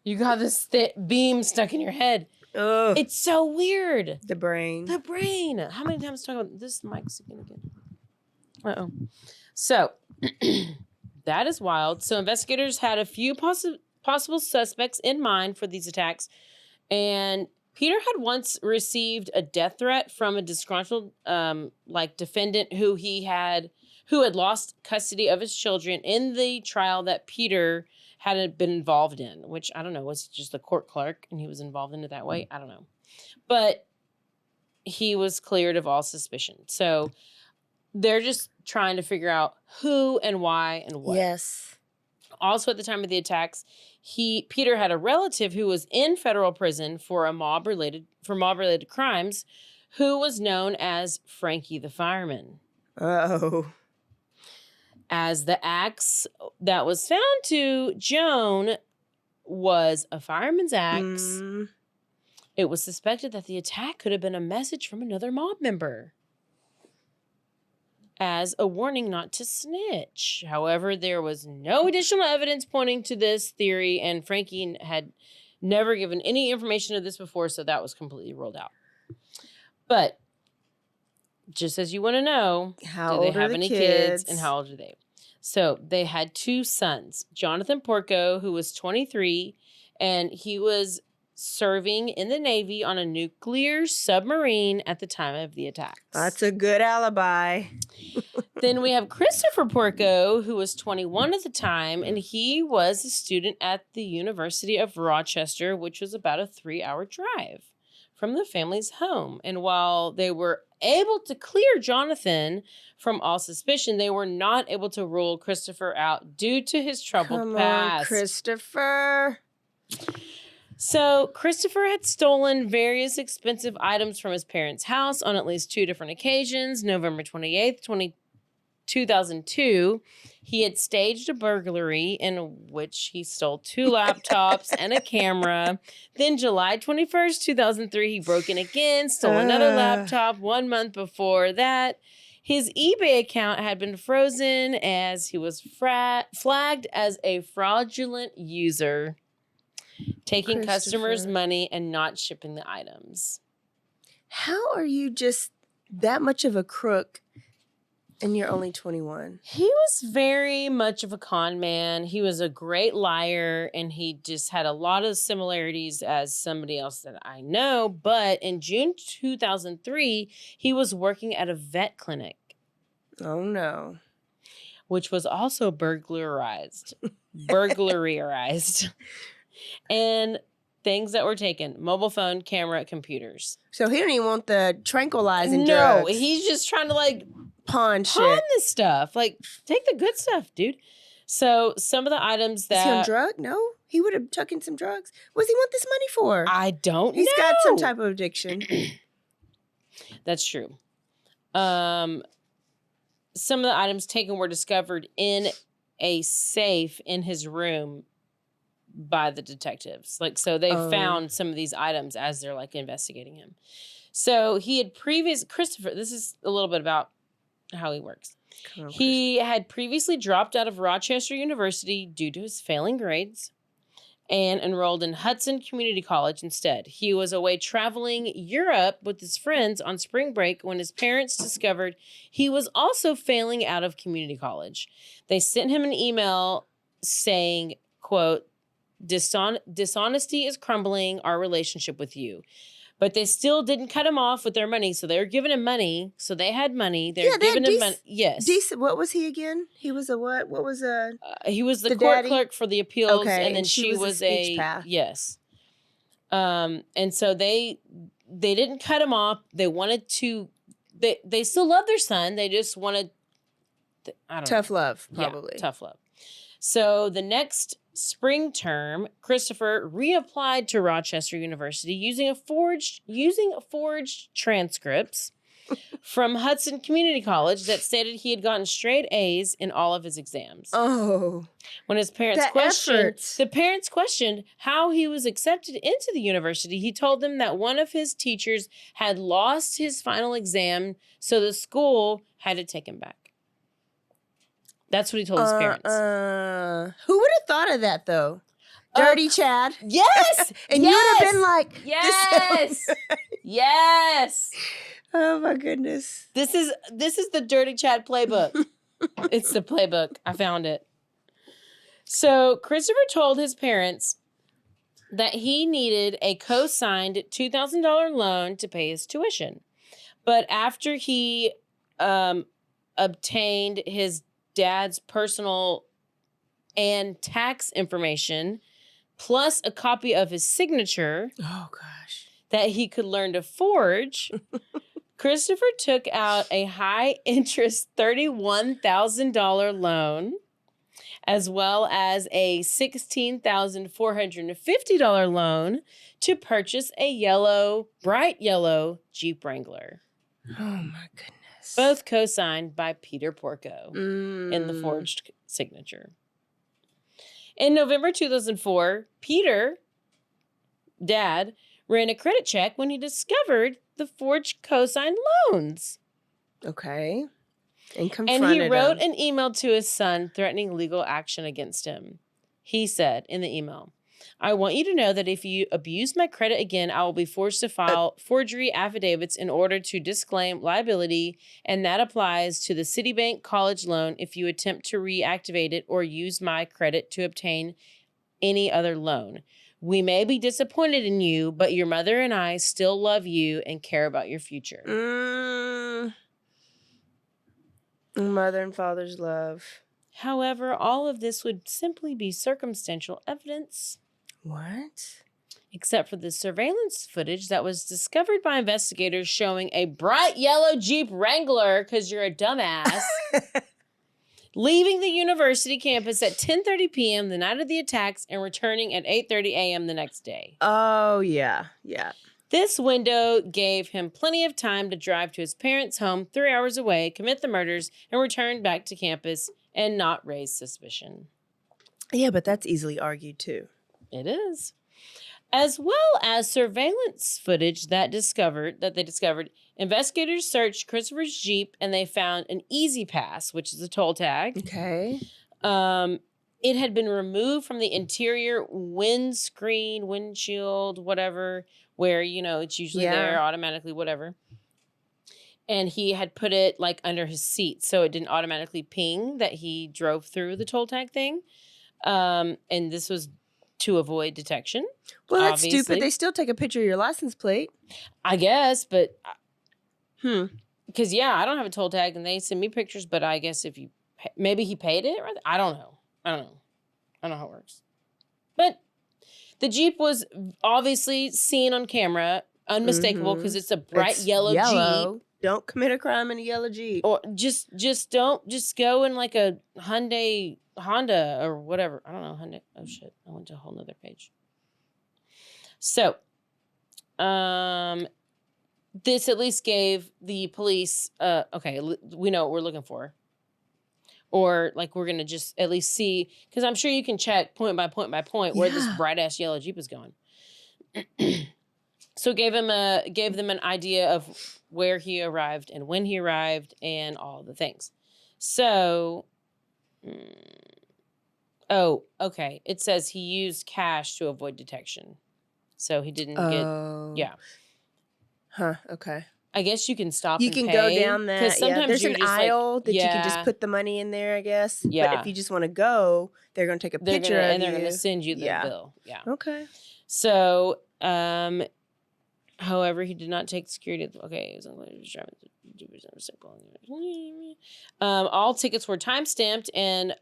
you got this beam stuck in your head. Ugh. It's so weird. The brain. The brain. How many times talk about this mic's again? Uh-oh. So that is wild. So investigators had a few possible suspects in mind for these attacks, and Peter had once received a death threat from a disgruntled defendant who had lost custody of his children in the trial that Peter had been involved in, which I don't know, was he just the court clerk and he was involved in it that way? I don't know. But he was cleared of all suspicion. So they're just trying to figure out who and why and what. Yes. Also, at the time of the attacks, Peter had a relative who was in federal prison for mob-related crimes, who was known as Frankie the Fireman. Oh. As the axe that was found to Joan was a fireman's axe, it was suspected that the attack could have been a message from another mob member as a warning not to snitch. However, there was no additional evidence pointing to this theory, and Frankie had never given any information of this before, so that was completely ruled out. But just as you want to know, do they have any kids and how old are they? So they had two sons, Jonathan Porco, who was 23, and he was serving in the Navy on a nuclear submarine at the time of the attacks. That's a good alibi. Then we have Christopher Porco, who was 21 at the time, and he was a student at the University of Rochester, which was about a 3-hour drive from the family's home. And while they were able to clear Jonathan from all suspicion, they were not able to rule Christopher out due to his troubled past. Come on, Christopher. So Christopher had stolen various expensive items from his parents' house on at least 2 different occasions. November 28th, 2002, he had staged a burglary in which he stole 2 laptops and a camera. Then July 21st, 2003, he broke in again, stole another laptop. 1 month before that, his eBay account had been frozen as he was flagged as a fraudulent user, taking customers' money and not shipping the items. How are you just that much of a crook and you're only 21? He was very much of a con man. He was a great liar, and he just had a lot of similarities as somebody else that I know. But in June 2003, he was working at a vet clinic. Oh, no. Which was also burglarized. And things that were taken: mobile phone, camera, computers. So he don't even want the tranquilizing No, drugs. he's just trying to like pawn this stuff. Like, take the good stuff, dude. So some of the items Is he on that drug? No, he would have taken some drugs. What does he want this money for? I don't know. He's got some type of addiction. That's true. Some of the items taken were discovered in a safe in his room by the detectives. Like, so they found some of these items as they're like investigating him. So he had Christopher, this is a little bit about how he works. He had previously dropped out of Rochester University due to his failing grades and enrolled in Hudson Community College instead. He was away traveling Europe with his friends on spring break when his parents discovered he was also failing out of community college. They sent him an email saying, quote, dishonesty is crumbling our relationship with you. But they still didn't cut him off with their money. So they were giving him money. So they had money. They're giving him money. Yes. Decent. What was he again? He was a what? What was a... he was the court daddy? clerk for the appeals. Okay, And then she was a speech path. Yes. And so they didn't cut him off. They wanted to... They still love their son. They just wanted... I don't know. Tough love, probably. Yeah, tough love. So the next spring term, Christopher reapplied to Rochester University using forged transcripts from Hudson Community College that stated he had gotten straight A's in all of his exams. Oh. When his parents questioned how he was accepted into the university, he told them that one of his teachers had lost his final exam, so the school had to take him back. That's what he told his parents. Who would have thought of that, though? Dirty Chad. Yes. And you would have been like, yes. Yes. Oh, my goodness. This is the Dirty Chad playbook. It's the playbook. I found it. So Christopher told his parents that he needed a co-signed $2,000 loan to pay his tuition. But after he obtained his dad's personal and tax information, plus a copy of his signature. Oh, gosh. That he could learn to forge, Christopher took out a high-interest $31,000 loan, as well as a $16,450 loan to purchase a bright yellow Jeep Wrangler. Oh, my goodness. Both co-signed by Peter Porco in the forged signature. In November 2004, Peter, Dad, ran a credit check when he discovered the forged co-signed loans. Okay. And confronted And he wrote him. an email to his son threatening legal action against him. He said in the email, I want you to know that if you abuse my credit again, I will be forced to file forgery affidavits in order to disclaim liability, and that applies to the Citibank college loan if you attempt to reactivate it or use my credit to obtain any other loan. We may be disappointed in you, but your mother and I still love you and care about your future. Mother and father's love. However, all of this would simply be circumstantial evidence. What? Except for the surveillance footage that was discovered by investigators showing a bright yellow Jeep Wrangler, because you're a dumbass, leaving the university campus at 10:30 p.m. the night of the attacks and returning at 8:30 a.m. the next day. Oh, yeah. Yeah. This window gave him plenty of time to drive to his parents' home 3 hours away, commit the murders, and return back to campus and not raise suspicion. Yeah, but that's easily argued, too. It is. As well as surveillance footage that they discovered, investigators searched Christopher's Jeep and they found an Easy Pass, which is a toll tag. Okay. It had been removed from the interior windshield, whatever, where, it's usually there automatically, whatever. And he had put it like under his seat so it didn't automatically ping that he drove through the toll tag thing. And this was to avoid detection. Well, that's obviously. stupid. They still take a picture of your license plate. I guess, but... Because, I don't have a toll tag, and they send me pictures, but I guess if you... Maybe he paid it? Or I don't know. I don't know how it works. But the Jeep was obviously seen on camera, unmistakable, because it's a bright yellow Jeep. Don't commit a crime in a yellow Jeep. Or just go in like a Hyundai Honda or whatever. I don't know. Honda. Oh, shit. I went to a whole nother page. So, this at least gave the police, okay, we know what we're looking for. Or like we're going to just at least see, because I'm sure you can check point by point by point where this bright ass yellow Jeep is going. So gave them an idea of where he arrived and when he arrived and all the things. So, oh, okay. It says he used cash to avoid detection. So he didn't get, yeah. Huh, okay. I guess you can stop You and can pay, go down that. 'cause sometimes There's you're an just aisle that you can just yeah. put the money in there, I guess. Yeah. But if you just want to go, they're going to take a picture of you. And they're going to send you the bill. Yeah. Okay. So, however, he did not take security. Okay. All tickets were time stamped and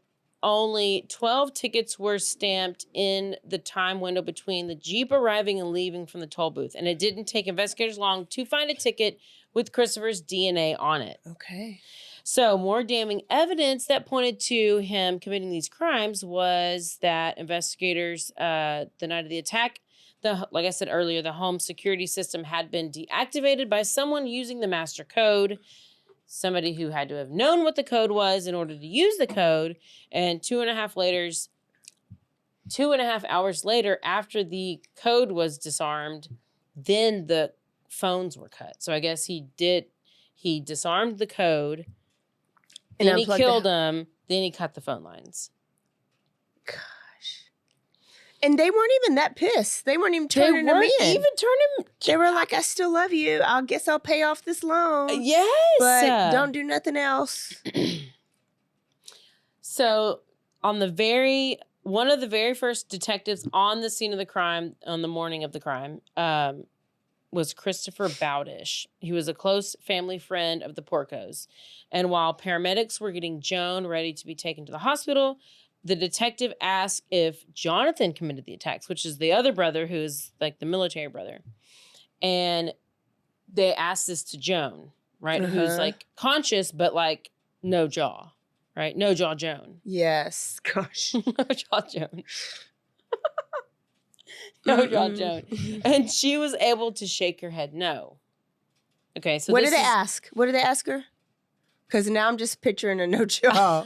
only 12 tickets were stamped in the time window between the Jeep arriving and leaving from the toll booth. And it didn't take investigators long to find a ticket with Christopher's DNA on it. Okay. So more damning evidence that pointed to him committing these crimes was that investigators, the night of the attack, like I said earlier, the home security system had been deactivated by someone using the master code. Somebody who had to have known what the code was in order to use the code. And 2.5 hours later, after the code was disarmed, then the phones were cut. So I guess he disarmed the code, and then he killed him, then he cut the phone lines. Gosh. And they weren't even that pissed. They weren't even turning him in. They were like, I still love you. I guess I'll pay off this loan. Yes. But don't do nothing else. So one of the very first detectives on the scene of the crime, on the morning of the crime, was Christopher Bowdish. He was a close family friend of the Porcos. And while paramedics were getting Joan ready to be taken to the hospital, the detective asked if Jonathan committed the attacks, which is the other brother who is like the military brother. And they asked this to Joan, right? Who's like conscious, but like no jaw, right? No jaw Joan. Yes. Gosh. No jaw Joan. No jaw Joan. And she was able to shake her head no. Okay, so what did they ask? What did they ask her? Because now I'm just picturing a no jaw.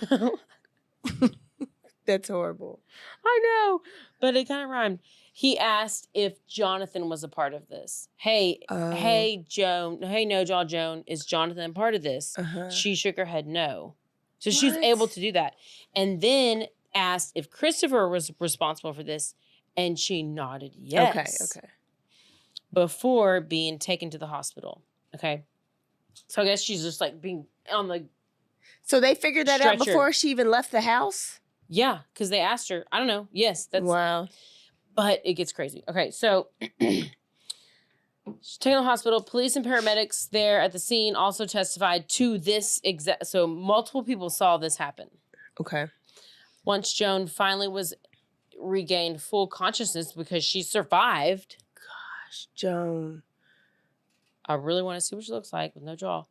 That's horrible. I know, but it kind of rhymed. He asked if Jonathan was a part of this. Hey, Joan. Hey, No Jaw Joan. Is Jonathan a part of this? She shook her head no. So she's able to do that. And then asked if Christopher was responsible for this, and she nodded yes. Okay. Before being taken to the hospital. Okay. So I guess she's just like being on the So they figured that out before she even left the house? Yeah, because they asked her. I don't know. Yes, that's wow. But it gets crazy. Okay, so she's taken to the hospital. Police and paramedics there at the scene also testified to this exact. So multiple people saw this happen. Okay. Once Joan finally regained full consciousness because she survived. Gosh, Joan. I really want to see what she looks like with no jaw.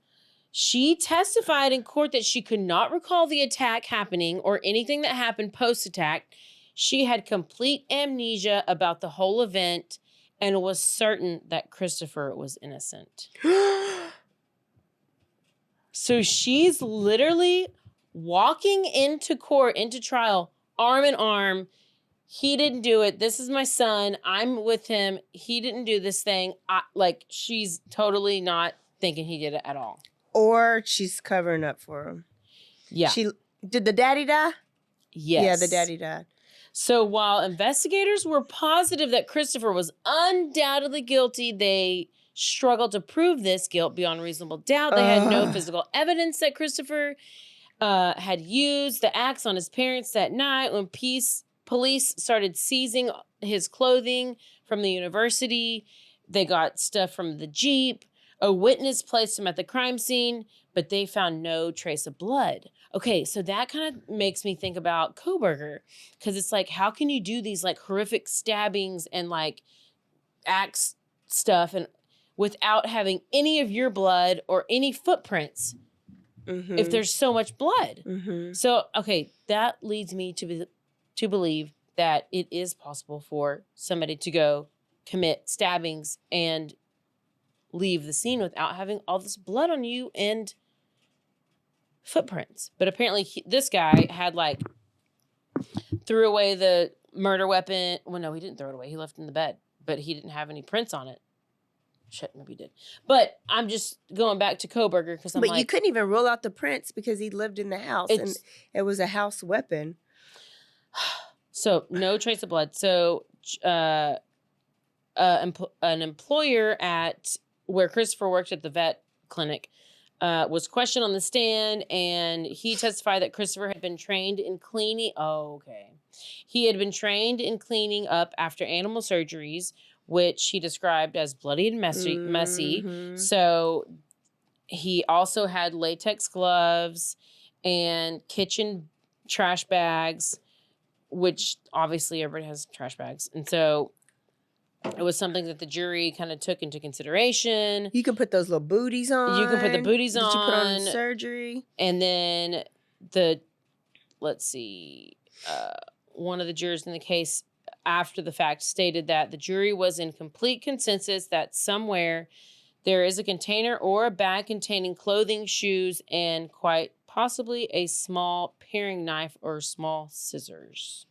She testified in court that she could not recall the attack happening or anything that happened post-attack. She had complete amnesia about the whole event and was certain that Christopher was innocent. So she's literally walking into court, into trial, arm in arm. He didn't do it. This is my son. I'm with him. He didn't do this thing. She's totally not thinking he did it at all. Or she's covering up for him. Yeah. Did the daddy die? Yes. Yeah, the daddy died. So while investigators were positive that Christopher was undoubtedly guilty, they struggled to prove this guilt beyond reasonable doubt. They had no physical evidence that Christopher had used the axe on his parents that night when police started seizing his clothing from the university. They got stuff from the Jeep. A witness placed him at the crime scene, but they found no trace of blood. Okay, so that kind of makes me think about Kohberger, because it's like, how can you do these like horrific stabbings and like axe stuff and without having any of your blood or any footprints? if there's so much blood. So, okay, that leads me to believe that it is possible for somebody to go commit stabbings and leave the scene without having all this blood on you and footprints. But apparently this guy had like threw away the murder weapon. Well, no, he didn't throw it away. He left it in the bed, but he didn't have any prints on it. Shit, maybe he did. But I'm just going back to Kohberger because I'm But like, you couldn't even rule out the prints because he lived in the house and it was a house weapon. So no trace of blood. So an employer at where Christopher worked at the vet clinic was questioned on the stand, and he testified that Christopher had been trained in cleaning. Oh, okay. He had been trained in cleaning up after animal surgeries, which he described as bloody and messy. So he also had latex gloves and kitchen trash bags, which obviously everybody has trash bags. And so it was something that the jury kind of took into consideration. You can put those little booties on. You can put the booties on. Did you put on in surgery? And then one of the jurors in the case after the fact stated that the jury was in complete consensus that somewhere there is a container or a bag containing clothing, shoes, and quite possibly a small paring knife or small scissors.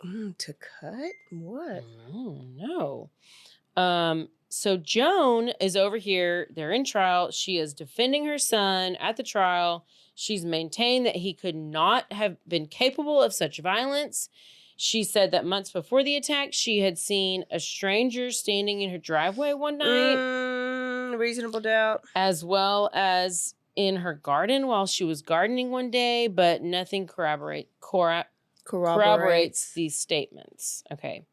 To cut? What? Oh, no. So Joan is over here. They're in trial. She is defending her son at the trial. She's maintained that he could not have been capable of such violence. She said that months before the attack, she had seen a stranger standing in her driveway one night. Reasonable doubt. As well as in her garden while she was gardening one day, but nothing corroborates these statements. Okay.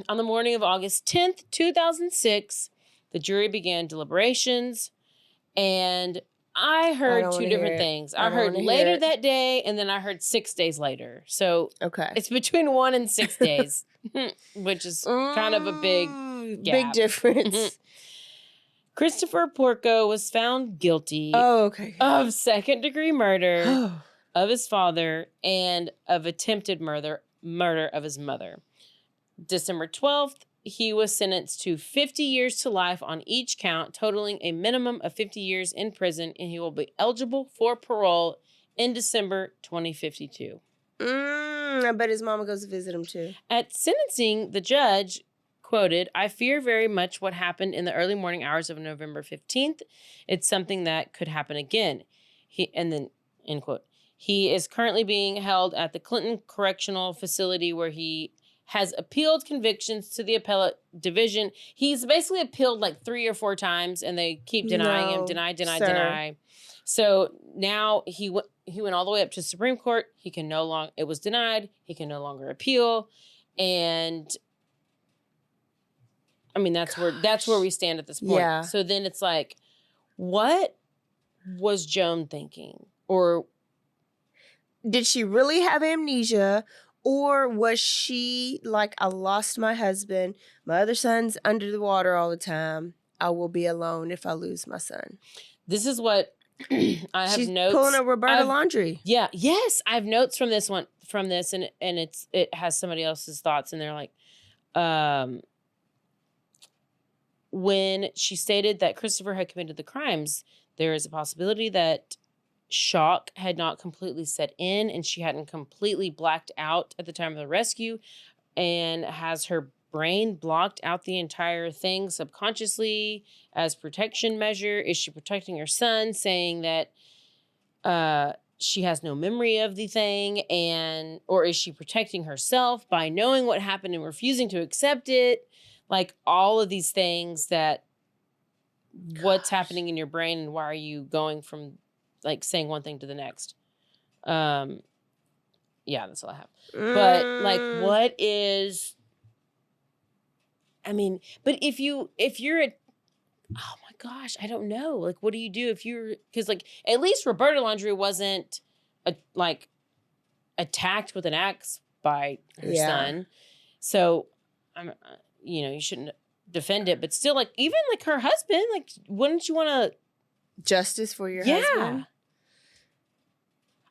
On the morning of August 10th, 2006, the jury began deliberations, and I heard two different things. I heard later that day, and then I heard 6 days later. So it's between 1 and 6 days, which is kind of a big difference. Christopher Porco was found guilty of second-degree murder of his father and of attempted murder of his mother. December 12th, he was sentenced to 50 years to life on each count, totaling a minimum of 50 years in prison, and he will be eligible for parole in December 2052. I bet his mama goes to visit him too. At sentencing, the judge quoted, "I fear very much what happened in the early morning hours of November 15th. It's something that could happen again." End quote. He is currently being held at the Clinton Correctional Facility where he has appealed convictions to the appellate division. He's basically appealed like 3 or 4 times, and they keep denying him, deny. So now he went all the way up to Supreme Court. It was denied. He can no longer appeal. And I mean, that's where we stand at this point. Yeah. So then it's like, what was Joan thinking? Or did she really have amnesia? Or was she like, I lost my husband. My other son's under the water all the time. I will be alone if I lose my son. This is what I have She's notes. Pulling a Roberta Laundry. Yeah. Yes. I have notes from this, and it has somebody else's thoughts, and they're like, when she stated that Christopher had committed the crimes, there is a possibility that shock had not completely set in and she hadn't completely blacked out at the time of the rescue, and has her brain blocked out the entire thing subconsciously as protection measure. Is she protecting her son, saying that she has no memory of the thing, or is she protecting herself by knowing what happened and refusing to accept it? Like all of these things that what's happening in your brain, and why are you going from like saying one thing to the next? Yeah, that's all I have. But like, what is, I mean, but if you're oh my gosh, I don't know. Like, what do you do if because like, at least Roberta Laundrie wasn't attacked with an axe by her son. So, you shouldn't defend it, but still, like, even like her husband, like, wouldn't you want to justice for your husband.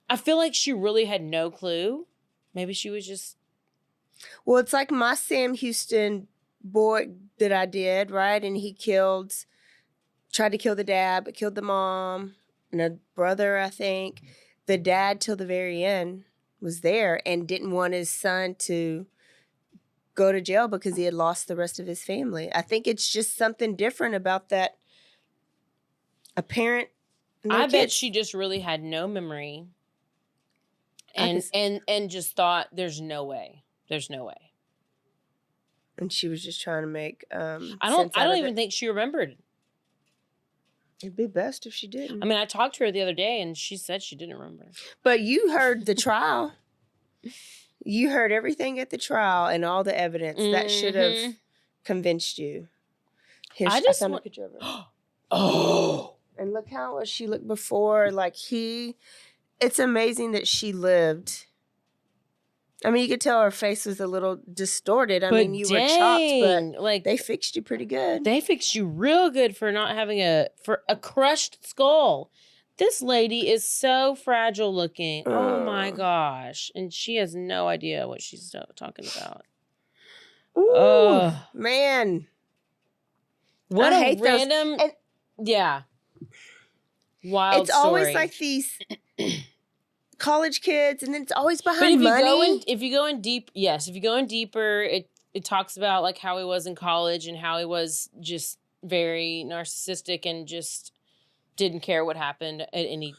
I feel like she really had no clue. Maybe she was just... Well, it's like my Sam Houston boy that I did, right? And he tried to kill the dad, but killed the mom and a brother, I think. The dad, till the very end, was there and didn't want his son to go to jail because he had lost the rest of his family. I think it's just something different about that. A parent... I bet she just really had no memory. And just thought, there's no way. There's no way. And she was just trying to make I don't even think she remembered. It'd be best if she didn't. I mean, I talked to her the other day and she said she didn't remember. But you heard the trial. You heard everything at the trial and all the evidence that should have convinced you. Here, I found a picture of her. Oh. And look how she looked before. Like it's amazing that she lived. I mean, you could tell her face was a little distorted. I mean, you were chopped, but like they fixed you pretty good. They fixed you real good for not having a crushed skull. This lady is so fragile looking. Oh my gosh. And she has no idea what she's talking about. Ooh, man. What a random... yeah. Wild it's story. Always like these college kids, and then it's always behind money. If you go in deeper, it talks about like how he was in college and how he was just very narcissistic and just didn't care what happened at any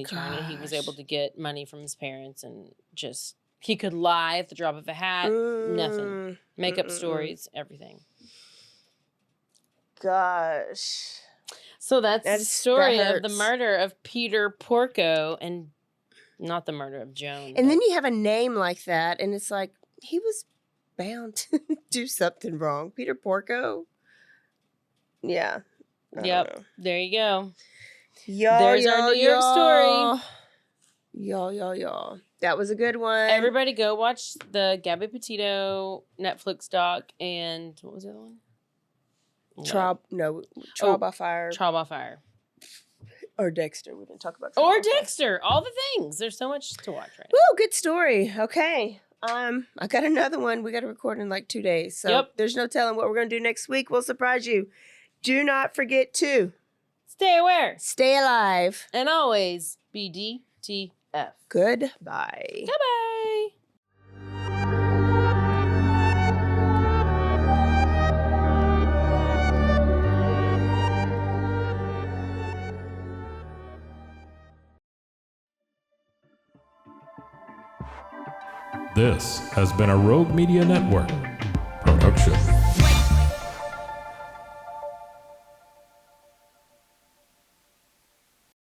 time. And he was able to get money from his parents and just he could lie at the drop of a hat. Nothing. Make up stories, everything. Gosh. So that's the story of the murder of Peter Porco and not the murder of Joan. And then you have a name like that, and it's like, he was bound to do something wrong. Peter Porco? Yeah. Yep. There you go. There's our New York story. Y'all. That was a good one. Everybody go watch the Gabby Petito Netflix doc and what was the other one? Trial by Fire. Trial by Fire. Or Dexter. We didn't talk about Trial by Dexter. Fire. All the things. There's so much to watch right now. Woo, good story. Okay. I got another one. We got to record in like 2 days. So there's no telling what we're going to do next week. We'll surprise you. Do not forget to stay aware. Stay alive. And always be DTF. Goodbye. Goodbye. This has been a Rogue Media Network